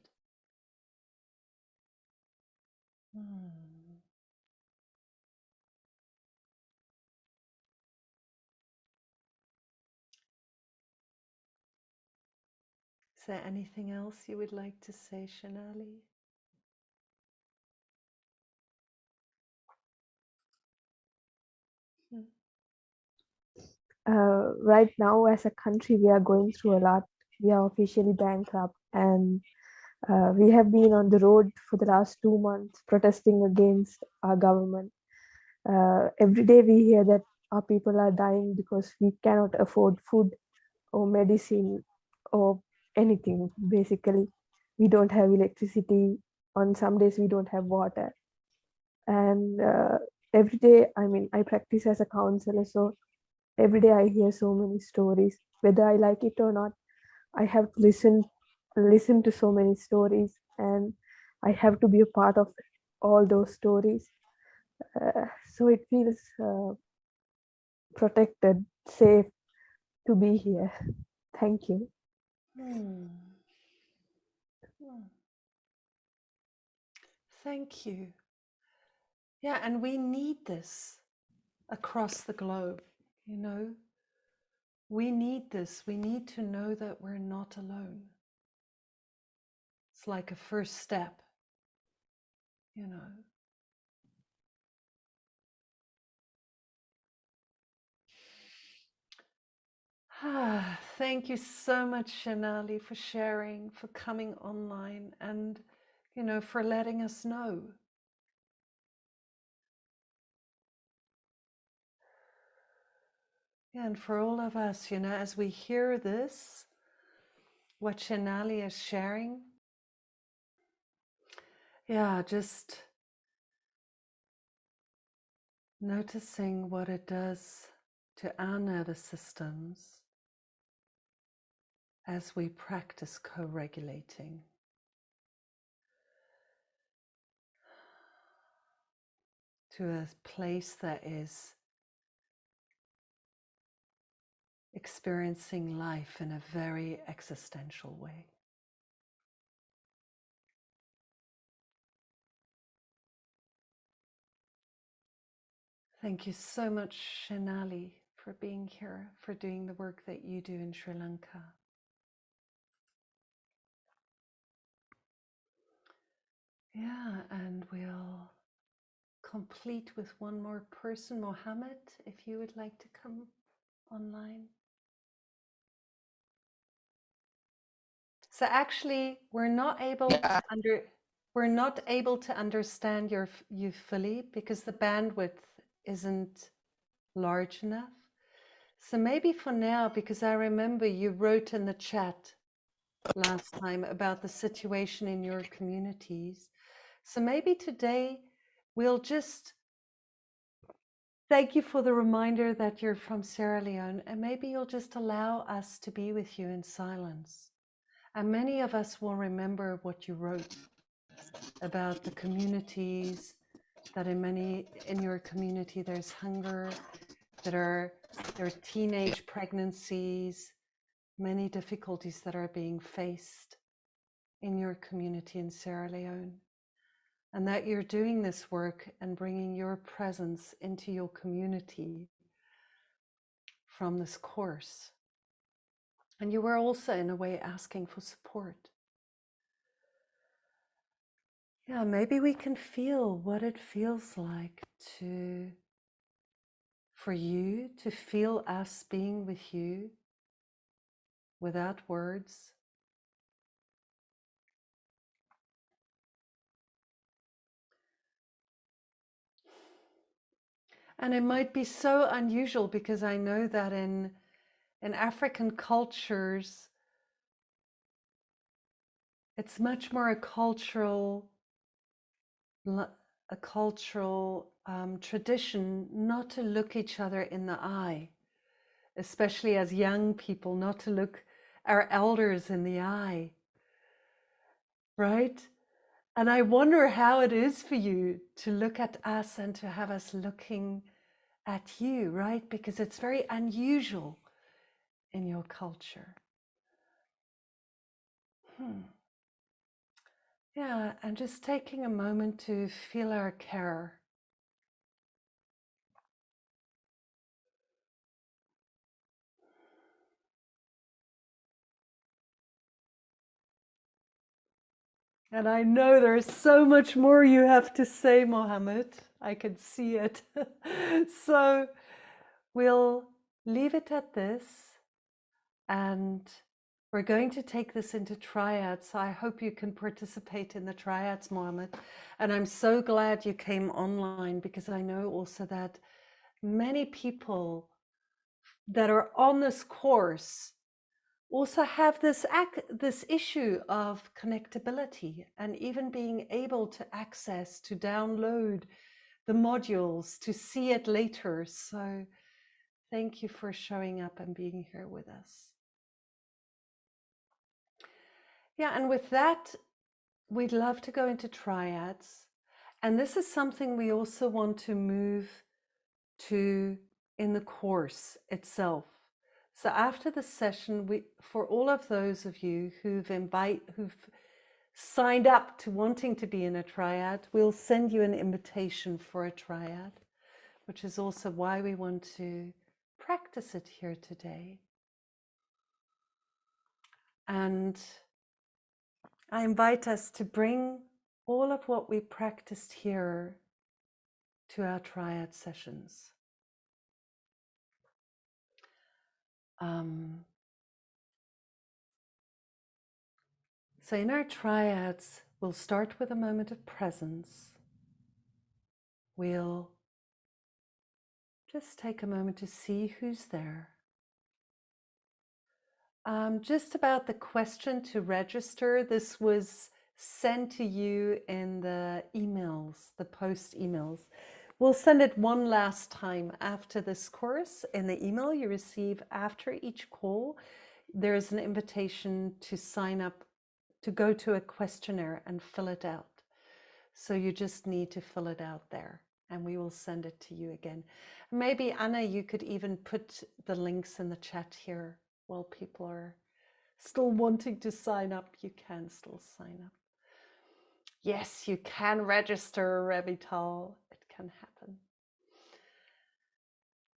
S2: Is there anything else you would like to say, Shanali?
S4: Right now, as a country, we are going through a lot. We are officially bankrupt, and we have been on the road for the last 2 months protesting against our government. Every day we hear that our people are dying because we cannot afford food or medicine or anything. Basically, we don't have electricity. On some days, we don't have water. And every day, I mean, I practice as a counselor, so every day I hear so many stories. Whether I like it or not, I have to listen to so many stories, and I have to be a part of all those stories. So it feels protected, safe to be here. Thank you.
S2: Hmm. Hmm. Thank you. Yeah, and we need this across the globe, you know. We need this. We need to know that we're not alone. It's like a first step, you know. Thank you so much, Shanali, for sharing, for coming online, and, you know, for letting us know. Yeah, and for all of us, you know, as we hear this, what Shanali is sharing, yeah, just noticing what it does to our nervous systems as we practice co-regulating. To a place that is experiencing life in a very existential way. Thank you so much, Shanali, for being here, for doing the work that you do in Sri Lanka. Yeah, and we'll complete with one more person. Mohammed, if you would like to come online. So actually, we're not able to understand you fully because the bandwidth isn't large enough. So maybe for now, because I remember you wrote in the chat last time about the situation in your communities. So maybe today we'll just thank you for the reminder that you're from Sierra Leone, and maybe you'll just allow us to be with you in silence. And many of us will remember what you wrote about the communities, that in your community there's hunger, there are teenage pregnancies, many difficulties that are being faced in your community in Sierra Leone, and that you're doing this work and bringing your presence into your community from this course. And you were also in a way asking for support. Yeah, maybe we can feel what it feels like for you to feel us being with you without words. And it might be so unusual because I know that in African cultures, it's much more a cultural tradition not to look each other in the eye, especially as young people, not to look our elders in the eye, right? And I wonder how it is for you to look at us and to have us looking at you, right? Because it's very unusual in your culture. Yeah, and just taking a moment to feel our care. And I know there's so much more you have to say, Mohammed. I can see it. So we'll leave it at this. And we're going to take this into triads. So I hope you can participate in the triads, Mohammed. And I'm so glad you came online, because I know also that many people that are on this course also have this issue of connectability, and even being able to access, to download the modules, to see it later. So thank you for showing up and being here with us. Yeah, and with that, we'd love to go into triads. And this is something we also want to move to in the course itself. So after the session, for all of those of you who've signed up to wanting to be in a triad, we'll send you an invitation for a triad, which is also why we want to practice it here today. And I invite us to bring all of what we practiced here to our triad sessions. So in our triads, we'll start with a moment of presence. We'll just take a moment to see who's there. Just about the question to register, this was sent to you in the emails, the post emails. We'll send it one last time after this course. In the email you receive after each call, there's an invitation to sign up, to go to a questionnaire and fill it out. So you just need to fill it out there, and we will send it to you again. Maybe, Anna, you could even put the links in the chat here while people are still wanting to sign up. You can still sign up. Yes, you can register, Revital. It can happen.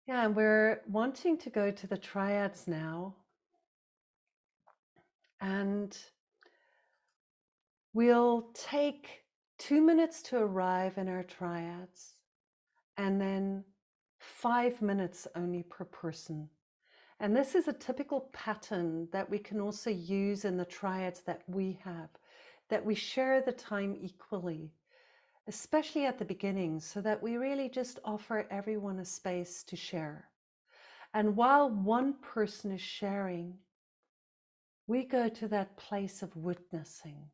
S2: Yeah, and we're wanting to go to the triads now. And we'll take 2 minutes to arrive in our triads, and then 5 minutes only per person. And this is a typical pattern that we can also use in the triads that we have, that we share the time equally, especially at the beginning, so that we really just offer everyone a space to share. And while one person is sharing, we go to that place of witnessing,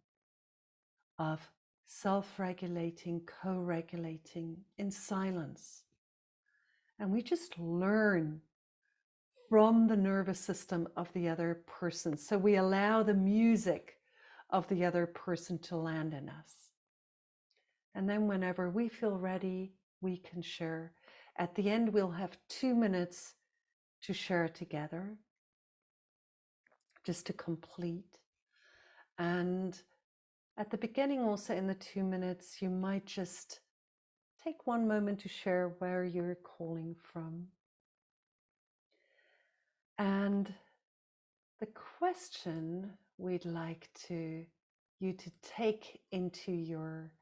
S2: of self-regulating, co-regulating in silence. And we just learn from the nervous system of the other person. So we allow the music of the other person to land in us. And then whenever we feel ready, we can share. At the end, we'll have 2 minutes to share together, just to complete. And at the beginning, also in the 2 minutes, you might just take one moment to share where you're calling from. And the question we'd like you to take into your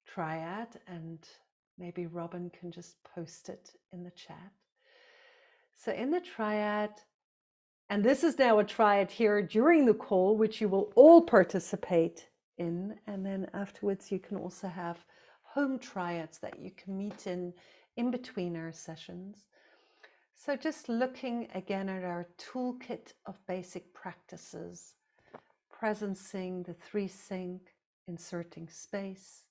S2: triad, and maybe Robin can just post it in the chat. So in the triad, and this is now a triad here during the call, which you will all participate in. And then afterwards, you can also have home triads that you can meet in between our sessions. So just looking again at our toolkit of basic practices, presencing, the 3-sync, inserting space,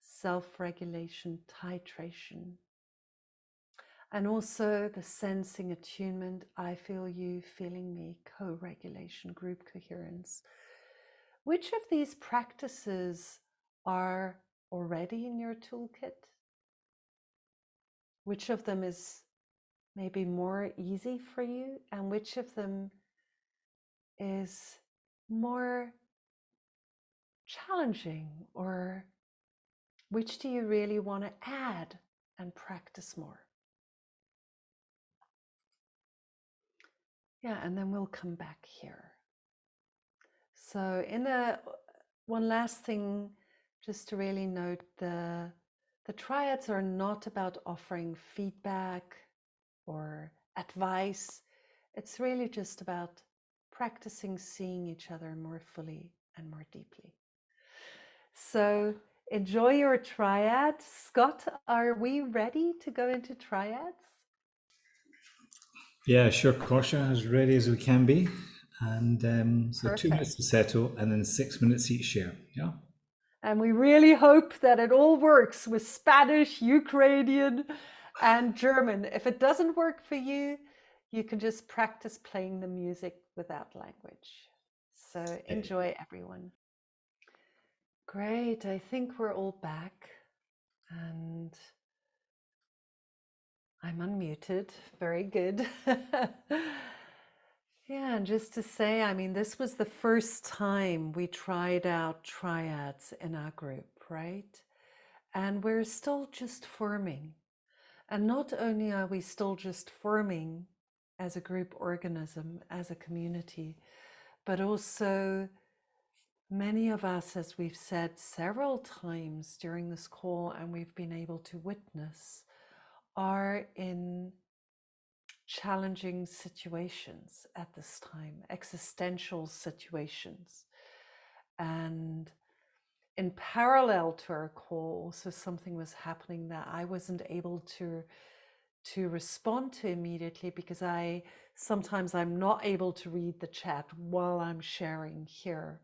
S2: self-regulation, titration, and also the sensing, attunement, I feel you, feeling me, co-regulation, group coherence. Which of these practices are already in your toolkit? Which of them is maybe more easy for you, and which of them is more challenging, or which do you really want to add and practice more? Yeah, and then we'll come back here. So in the one last thing, just to really note, the triads are not about offering feedback or advice. It's really just about practicing seeing each other more fully and more deeply. So enjoy your triad. Scott, are we ready to go into triads?
S5: Yeah, sure, Kosha, as ready as we can be. And so
S2: Perfect.
S5: 2 minutes to settle and then 6 minutes each share. Yeah.
S2: And we really hope that it all works with Spanish, Ukrainian, and German. If it doesn't work for you, you can just practice playing the music without language. So enjoy, everyone. Great. I think we're all back. And I'm unmuted. Very good. Yeah, and just to say, I mean, this was the first time we tried out triads in our group, right? And we're still just forming. And not only are we still just forming as a group organism, as a community, but also many of us, as we've said several times during this call, and we've been able to witness, are in challenging situations at this time, existential situations. And in parallel to our call, also something was happening that I wasn't able to respond to immediately, because sometimes I'm not able to read the chat while I'm sharing here.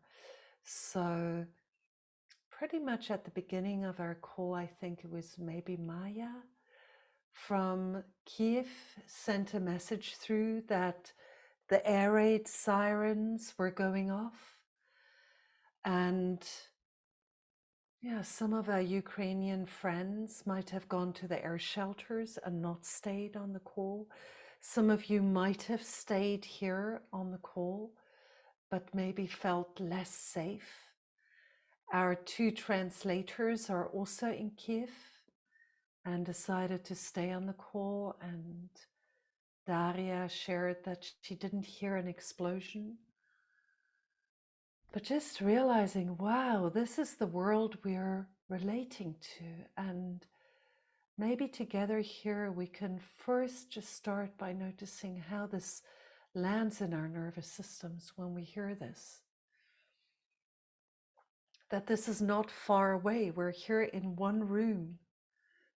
S2: So pretty much at the beginning of our call, I think it was maybe Maya from Kiev sent a message through that the air raid sirens were going off. And yeah, some of our Ukrainian friends might have gone to the air shelters and not stayed on the call. Some of you might have stayed here on the call, but maybe felt less safe. Our 2 translators are also in Kiev and decided to stay on the call. And Daria shared that she didn't hear an explosion. But just realizing, wow, this is the world we're relating to. And maybe together here we can first just start by noticing how this lands in our nervous systems when we hear this. That this is not far away. We're here in one room.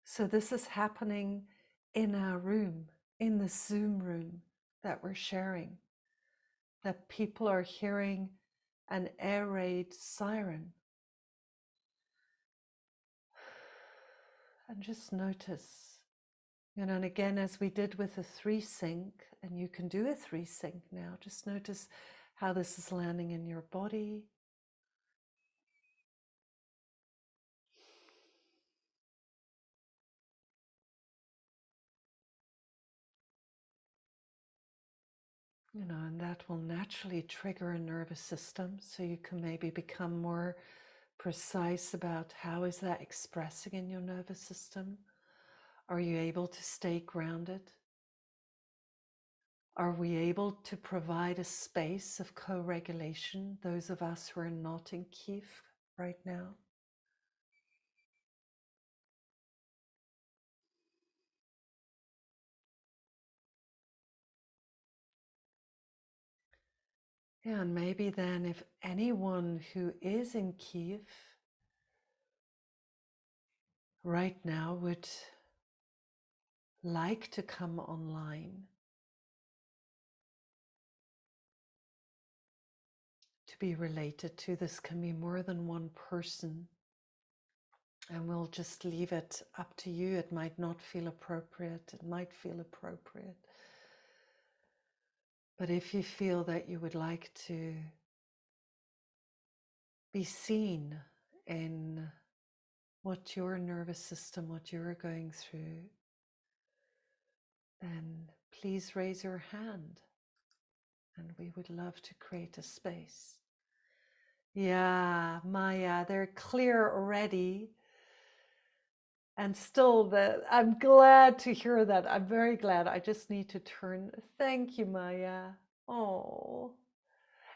S2: So this is happening in our room, in the Zoom room that we're sharing. That people are hearing an air raid siren. And just notice, and again, as we did with a 3-sync, and you can do a 3-sync now, just notice how this is landing in your body. And that will naturally trigger a nervous system, so you can maybe become more precise about how is that expressing in your nervous system. Are you able to stay grounded? Are we able to provide a space of co-regulation, those of us who are not in Kiev right now? Yeah, and maybe then if anyone who is in Kiev right now would like to come online, to be related to, this can be more than one person. And we'll just leave it up to you. It might not feel appropriate. It might feel appropriate. But if you feel that you would like to be seen in what your nervous system, what you're going through, then please raise your hand. And we would love to create a space. Yeah, Maya, they're clear already. And still, I'm glad to hear that. I'm very glad. I just need to turn. Thank you, Maya. Oh.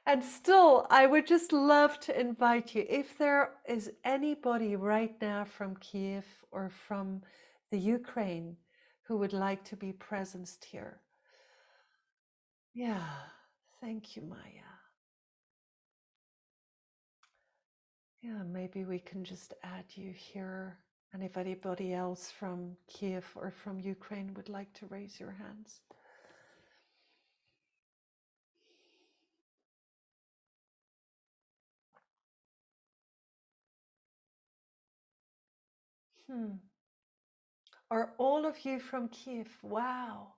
S2: And still, I would just love to invite you, if there is anybody right now from Kiev or from the Ukraine who would like to be presenced here. Yeah, thank you, Maya. Yeah, maybe we can just add you here. And if anybody else from Kiev or from Ukraine would like to raise your hands. Are all of you from Kiev? Wow.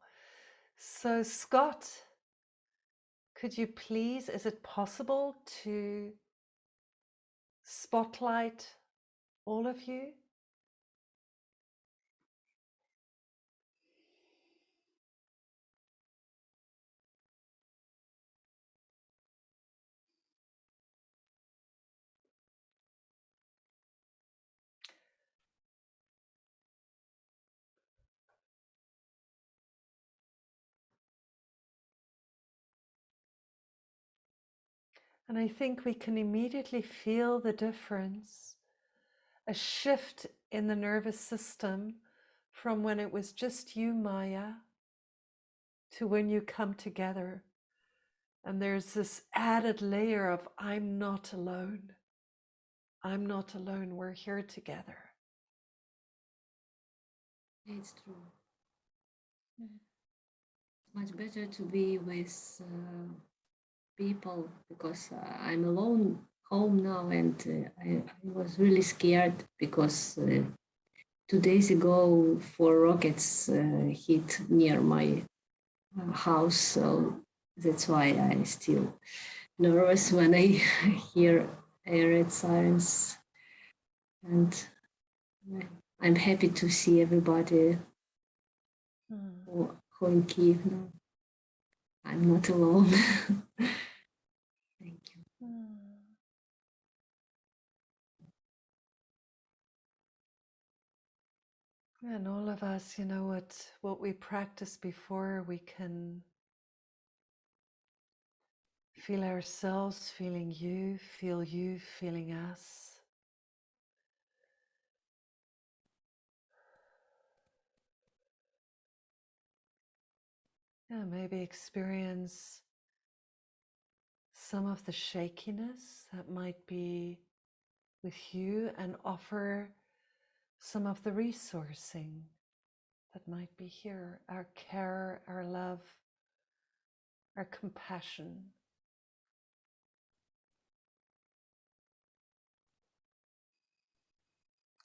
S2: So Scott, could you please, is it possible to spotlight all of you? And I think we can immediately feel the difference, a shift in the nervous system from when it was just you, Maya, to when you come together. And there's this added layer of, I'm not alone. I'm not alone. We're here together.
S6: It's true. It's much better to be with people because I'm alone home now, and I was really scared because 2 days ago 4 rockets hit near my house, so that's why I still nervous when I hear air raid sirens, and I'm happy to see everybody who in Kiev now. I'm not alone. Thank you.
S2: And all of us, you know, what we practiced before, we can feel ourselves feeling you feeling us. Yeah, maybe experience some of the shakiness that might be with you and offer some of the resourcing that might be here, our care, our love, our compassion.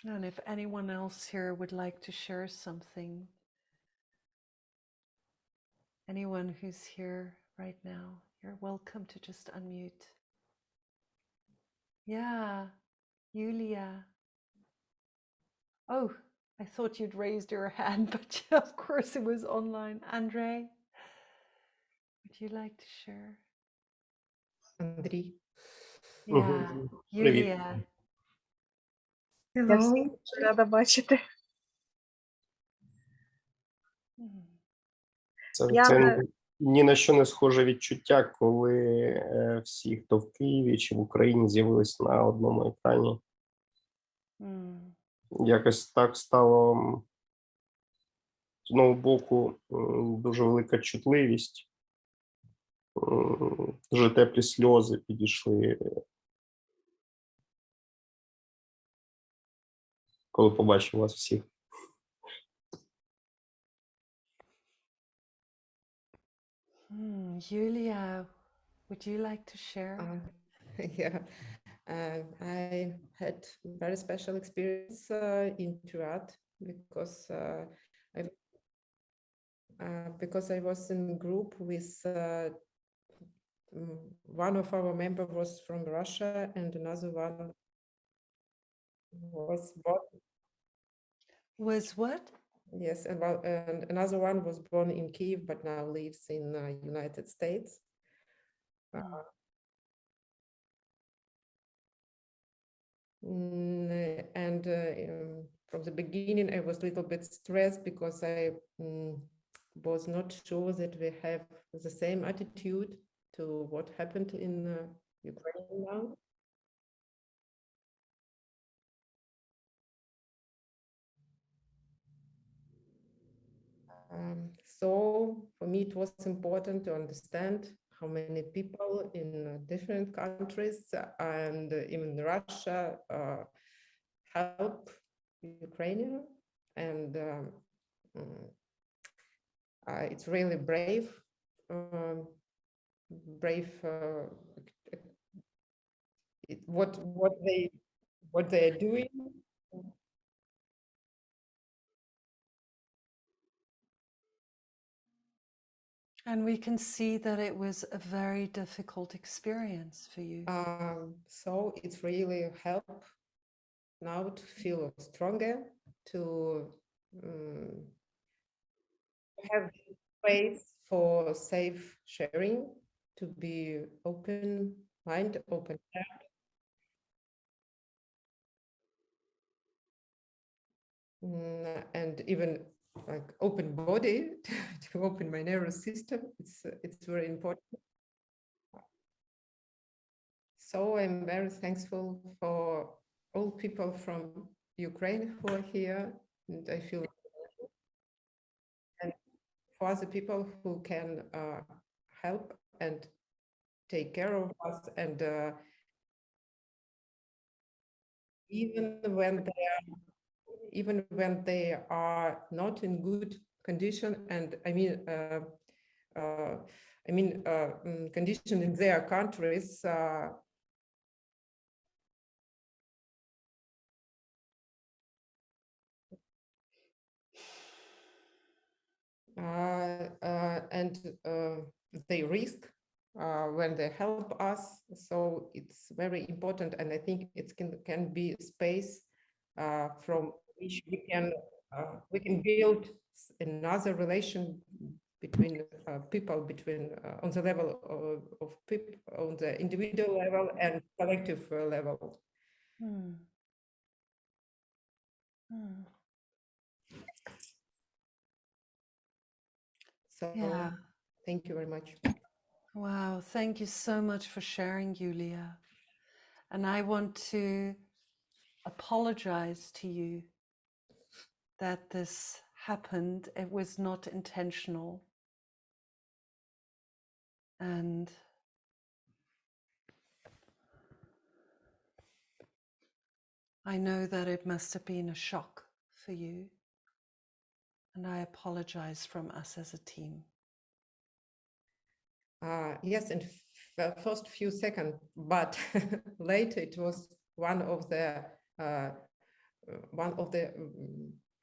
S2: And if anyone else here would like to share something, anyone who's here right now, you're welcome to just unmute. Yeah, Yulia. Oh, I thought you'd raised your hand, but of course it was online. Andre, would you like to share?
S7: Андрій.
S2: Yeah, Yulia.
S7: Я всіх дуже рада бачити.
S8: Це ні на що не схоже відчуття, коли всі, хто в Києві чи в Україні, з'явились на одному екрані. Якось так стало, з одного боку, дуже велика чутливість, дуже теплі сльози підійшли, коли побачив вас всіх.
S2: Yulia, would you like to share?
S7: Yeah, I had very special experience in Turat because I was in a group with one of our members was from Russia and another one was born.
S2: Was what?
S7: Yes, and another one was born in Kiev but now lives in United States. And from the beginning I was a little bit stressed because I was not sure that we have the same attitude to what happened in Ukraine now. So for me, it was important to understand how many people in different countries and even Russia help Ukraine, and it's really brave, what they are doing.
S2: And we can see that it was a very difficult experience for you.
S7: So it's really help now to feel stronger, to have space for safe sharing, to be open mind, open heart. And even like open body to open my nervous system. It's very important. So I'm very thankful for all people from Ukraine who are here, and I feel, and for other people who can help and take care of us, and even when they are not in good condition, and condition in their countries. And they risk when they help us. So it's very important, and I think it can be space from which we can build another relation between people, between on the level of people, on the individual level and collective level. So
S2: Yeah.
S7: thank you very much.
S2: Wow, thank you so much for sharing, Yulia. And I want to apologize to you that this happened. It was not intentional. And I know that it must have been a shock for you. And I apologize from us as a team.
S7: Yes, in the first few seconds, but later it was one of the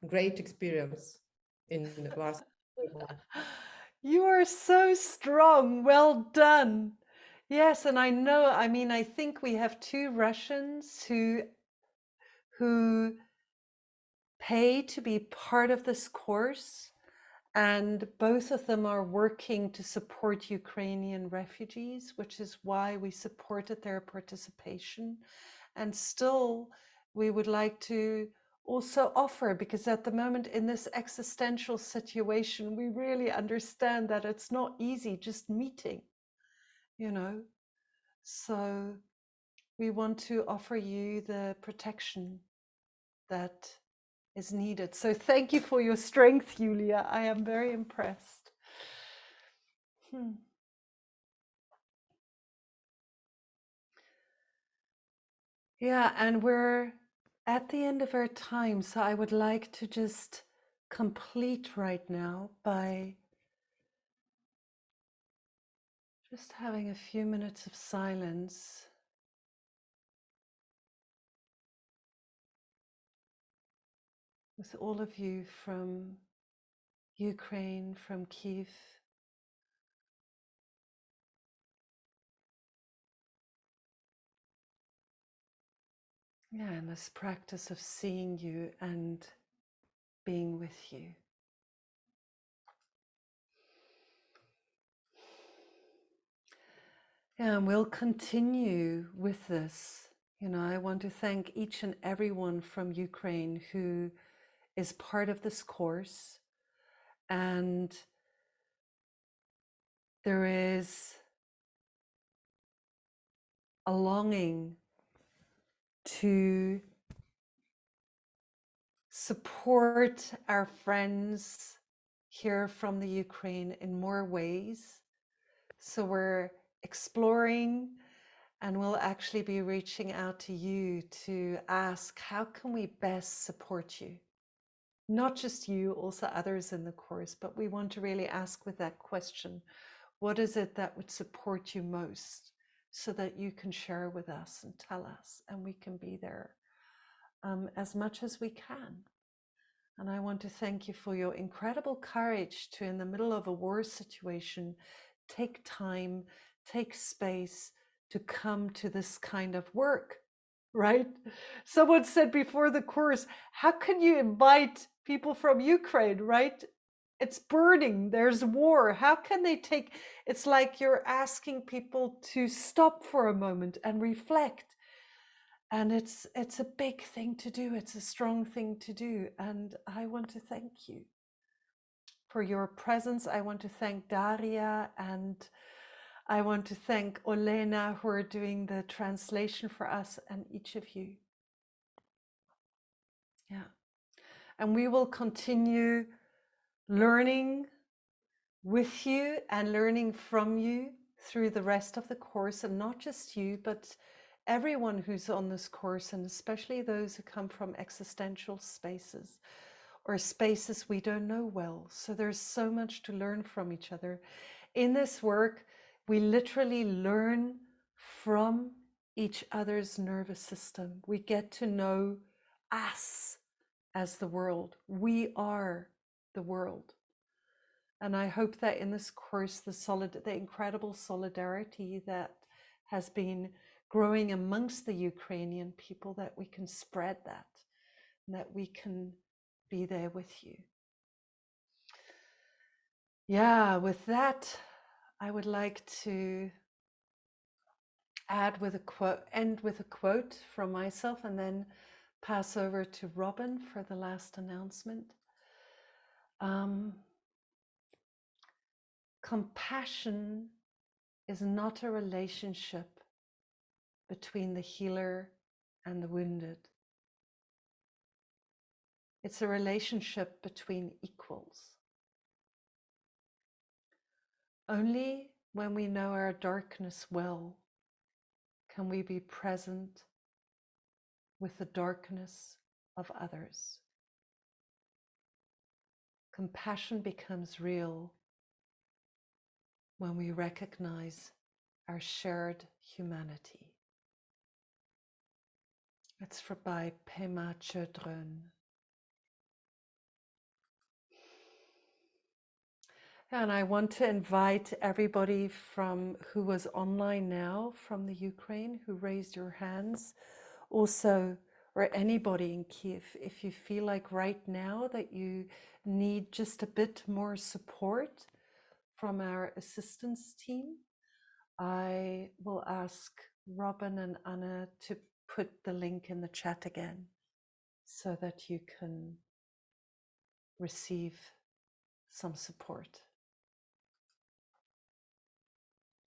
S7: great experience in the last.
S2: You are so strong. Well done. Yes, and I know, I think we have 2 Russians who pay to be part of this course, and both of them are working to support Ukrainian refugees, which is why we supported their participation. And still, we would like to also offer, because at the moment in this existential situation, we really understand that it's not easy just meeting, So we want to offer you the protection that is needed. So thank you for your strength, Yulia. I am very impressed. Yeah, and we're at the end of our time, so I would like to just complete right now by just having a few minutes of silence. With all of you from Ukraine, from Kyiv. Yeah, and this practice of seeing you and being with you. Yeah, and we'll continue with this. I want to thank each and everyone from Ukraine who is part of this course. And there is a longing to support our friends here from the Ukraine in more ways. So we're exploring, and we'll actually be reaching out to you to ask, how can we best support you? Not just you, also others in the course, but we want to really ask with that question, what is it that would support you most, so that you can share with us and tell us, and we can be there as much as we can. And I want to thank you for your incredible courage to, in the middle of a war situation, take time, take space to come to this kind of work, right? Someone said before the course, how can you invite people from Ukraine, right? It's burning, there's war. How can they take, it's like you're asking people to stop for a moment and reflect. And it's a big thing to do. It's a strong thing to do. And I want to thank you for your presence. I want to thank Daria, and I want to thank Olena, who are doing the translation for us, and each of you. Yeah. And we will continue learning with you and learning from you through the rest of the course, and not just you, but everyone who's on this course, and especially those who come from existential spaces or spaces we don't know well. So there's so much to learn from each other. In this work, we literally learn from each other's nervous system. We get to know us as the world. We are the world. And I hope that in this course, the incredible solidarity that has been growing amongst the Ukrainian people, that we can spread that, and that we can be there with you. Yeah, with that, I would like to end with a quote from myself, and then pass over to Robin for the last announcement. Compassion is not a relationship between the healer and the wounded. It's a relationship between equals. Only when we know our darkness well can we be present with the darkness of others. Compassion becomes real when we recognize our shared humanity. It's by Pema Chodron. And I want to invite everybody who was online now from the Ukraine, who raised your hands, also, or anybody in Kiev, if you feel like right now that you need just a bit more support from our assistance team, I will ask Robin and Anna to put the link in the chat again, so that you can receive some support.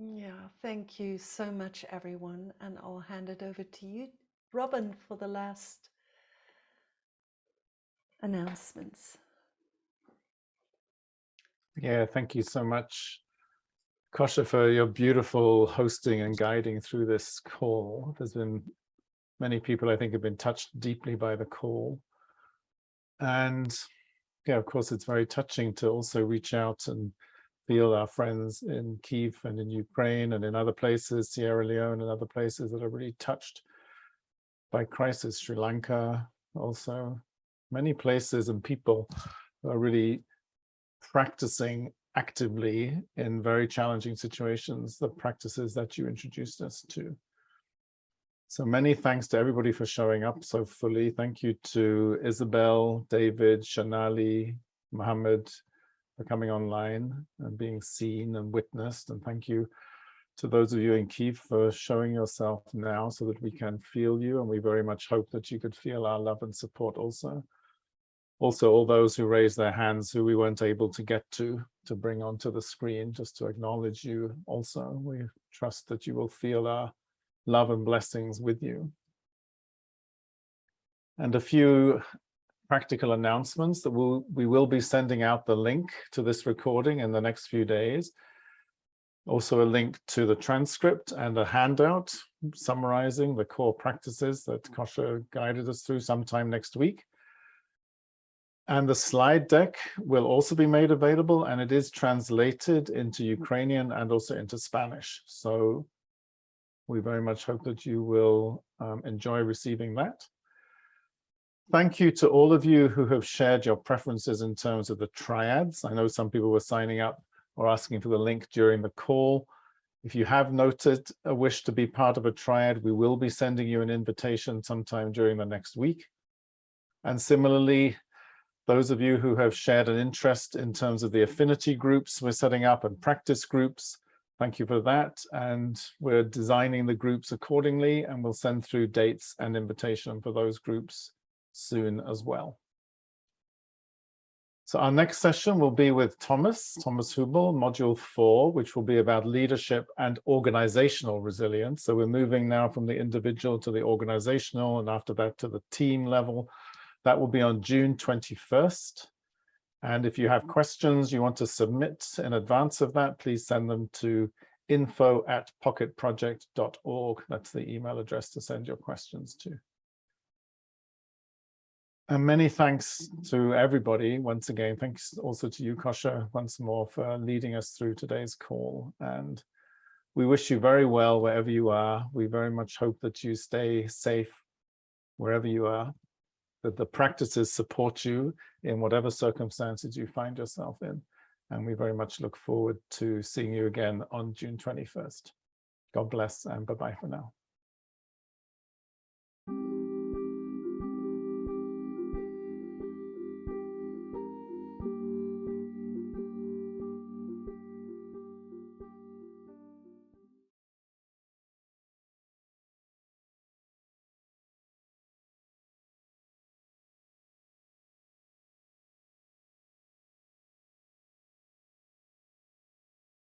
S2: Yeah, thank you so much, everyone. And I'll hand it over to you, Robin, for the last announcements.
S1: Yeah, thank you so much, Kosha, for your beautiful hosting and guiding through this call. There's been many people, I think, have been touched deeply by the call. And yeah, of course, it's very touching to also reach out and feel our friends in Kiev and in Ukraine and in other places, Sierra Leone and other places that are really touched by crisis, Sri Lanka also. Many places and people are really practicing actively in very challenging situations the practices that you introduced us to. So many thanks to everybody for showing up so fully. Thank you to Isabel, David, Shanali, Mohammed, for coming online and being seen and witnessed. And thank you to those of you in Kiev for showing yourself now so that we can feel you. And we very much hope that you could feel our love and support also. Also, all those who raised their hands who we weren't able to get to bring onto the screen, just to acknowledge you also. We trust that you will feel our love and blessings with you. And a few practical announcements that we will be sending out the link to this recording in the next few days. Also a link to the transcript and a handout summarizing the core practices that Kosha guided us through sometime next week. And the slide deck will also be made available, and it is translated into Ukrainian and also into Spanish. So we very much hope that you will enjoy receiving that. Thank you to all of you who have shared your preferences in terms of the triads. I know some people were signing up or asking for the link during the call. If you have noted a wish to be part of a triad, we will be sending you an invitation sometime during the next week. And similarly, those of you who have shared an interest in terms of the affinity groups we're setting up and practice groups, thank you for that. And we're designing the groups accordingly, and we'll send through dates and invitation for those groups soon as well. So our next session will be with Thomas Hubel, module 4, which will be about leadership and organizational resilience. So we're moving now from the individual to the organizational, and after that to the team level. That will be on June 21st. And if you have questions you want to submit in advance of that, please send them to info@pocketproject.org. That's the email address to send your questions to. And many thanks to everybody once again. Thanks also to you, Kosha, once more for leading us through today's call. And we wish you very well wherever you are. We very much hope that you stay safe wherever you are, that the practices support you in whatever circumstances you find yourself in. And we very much look forward to seeing you again on June 21st. God bless, and bye-bye for now.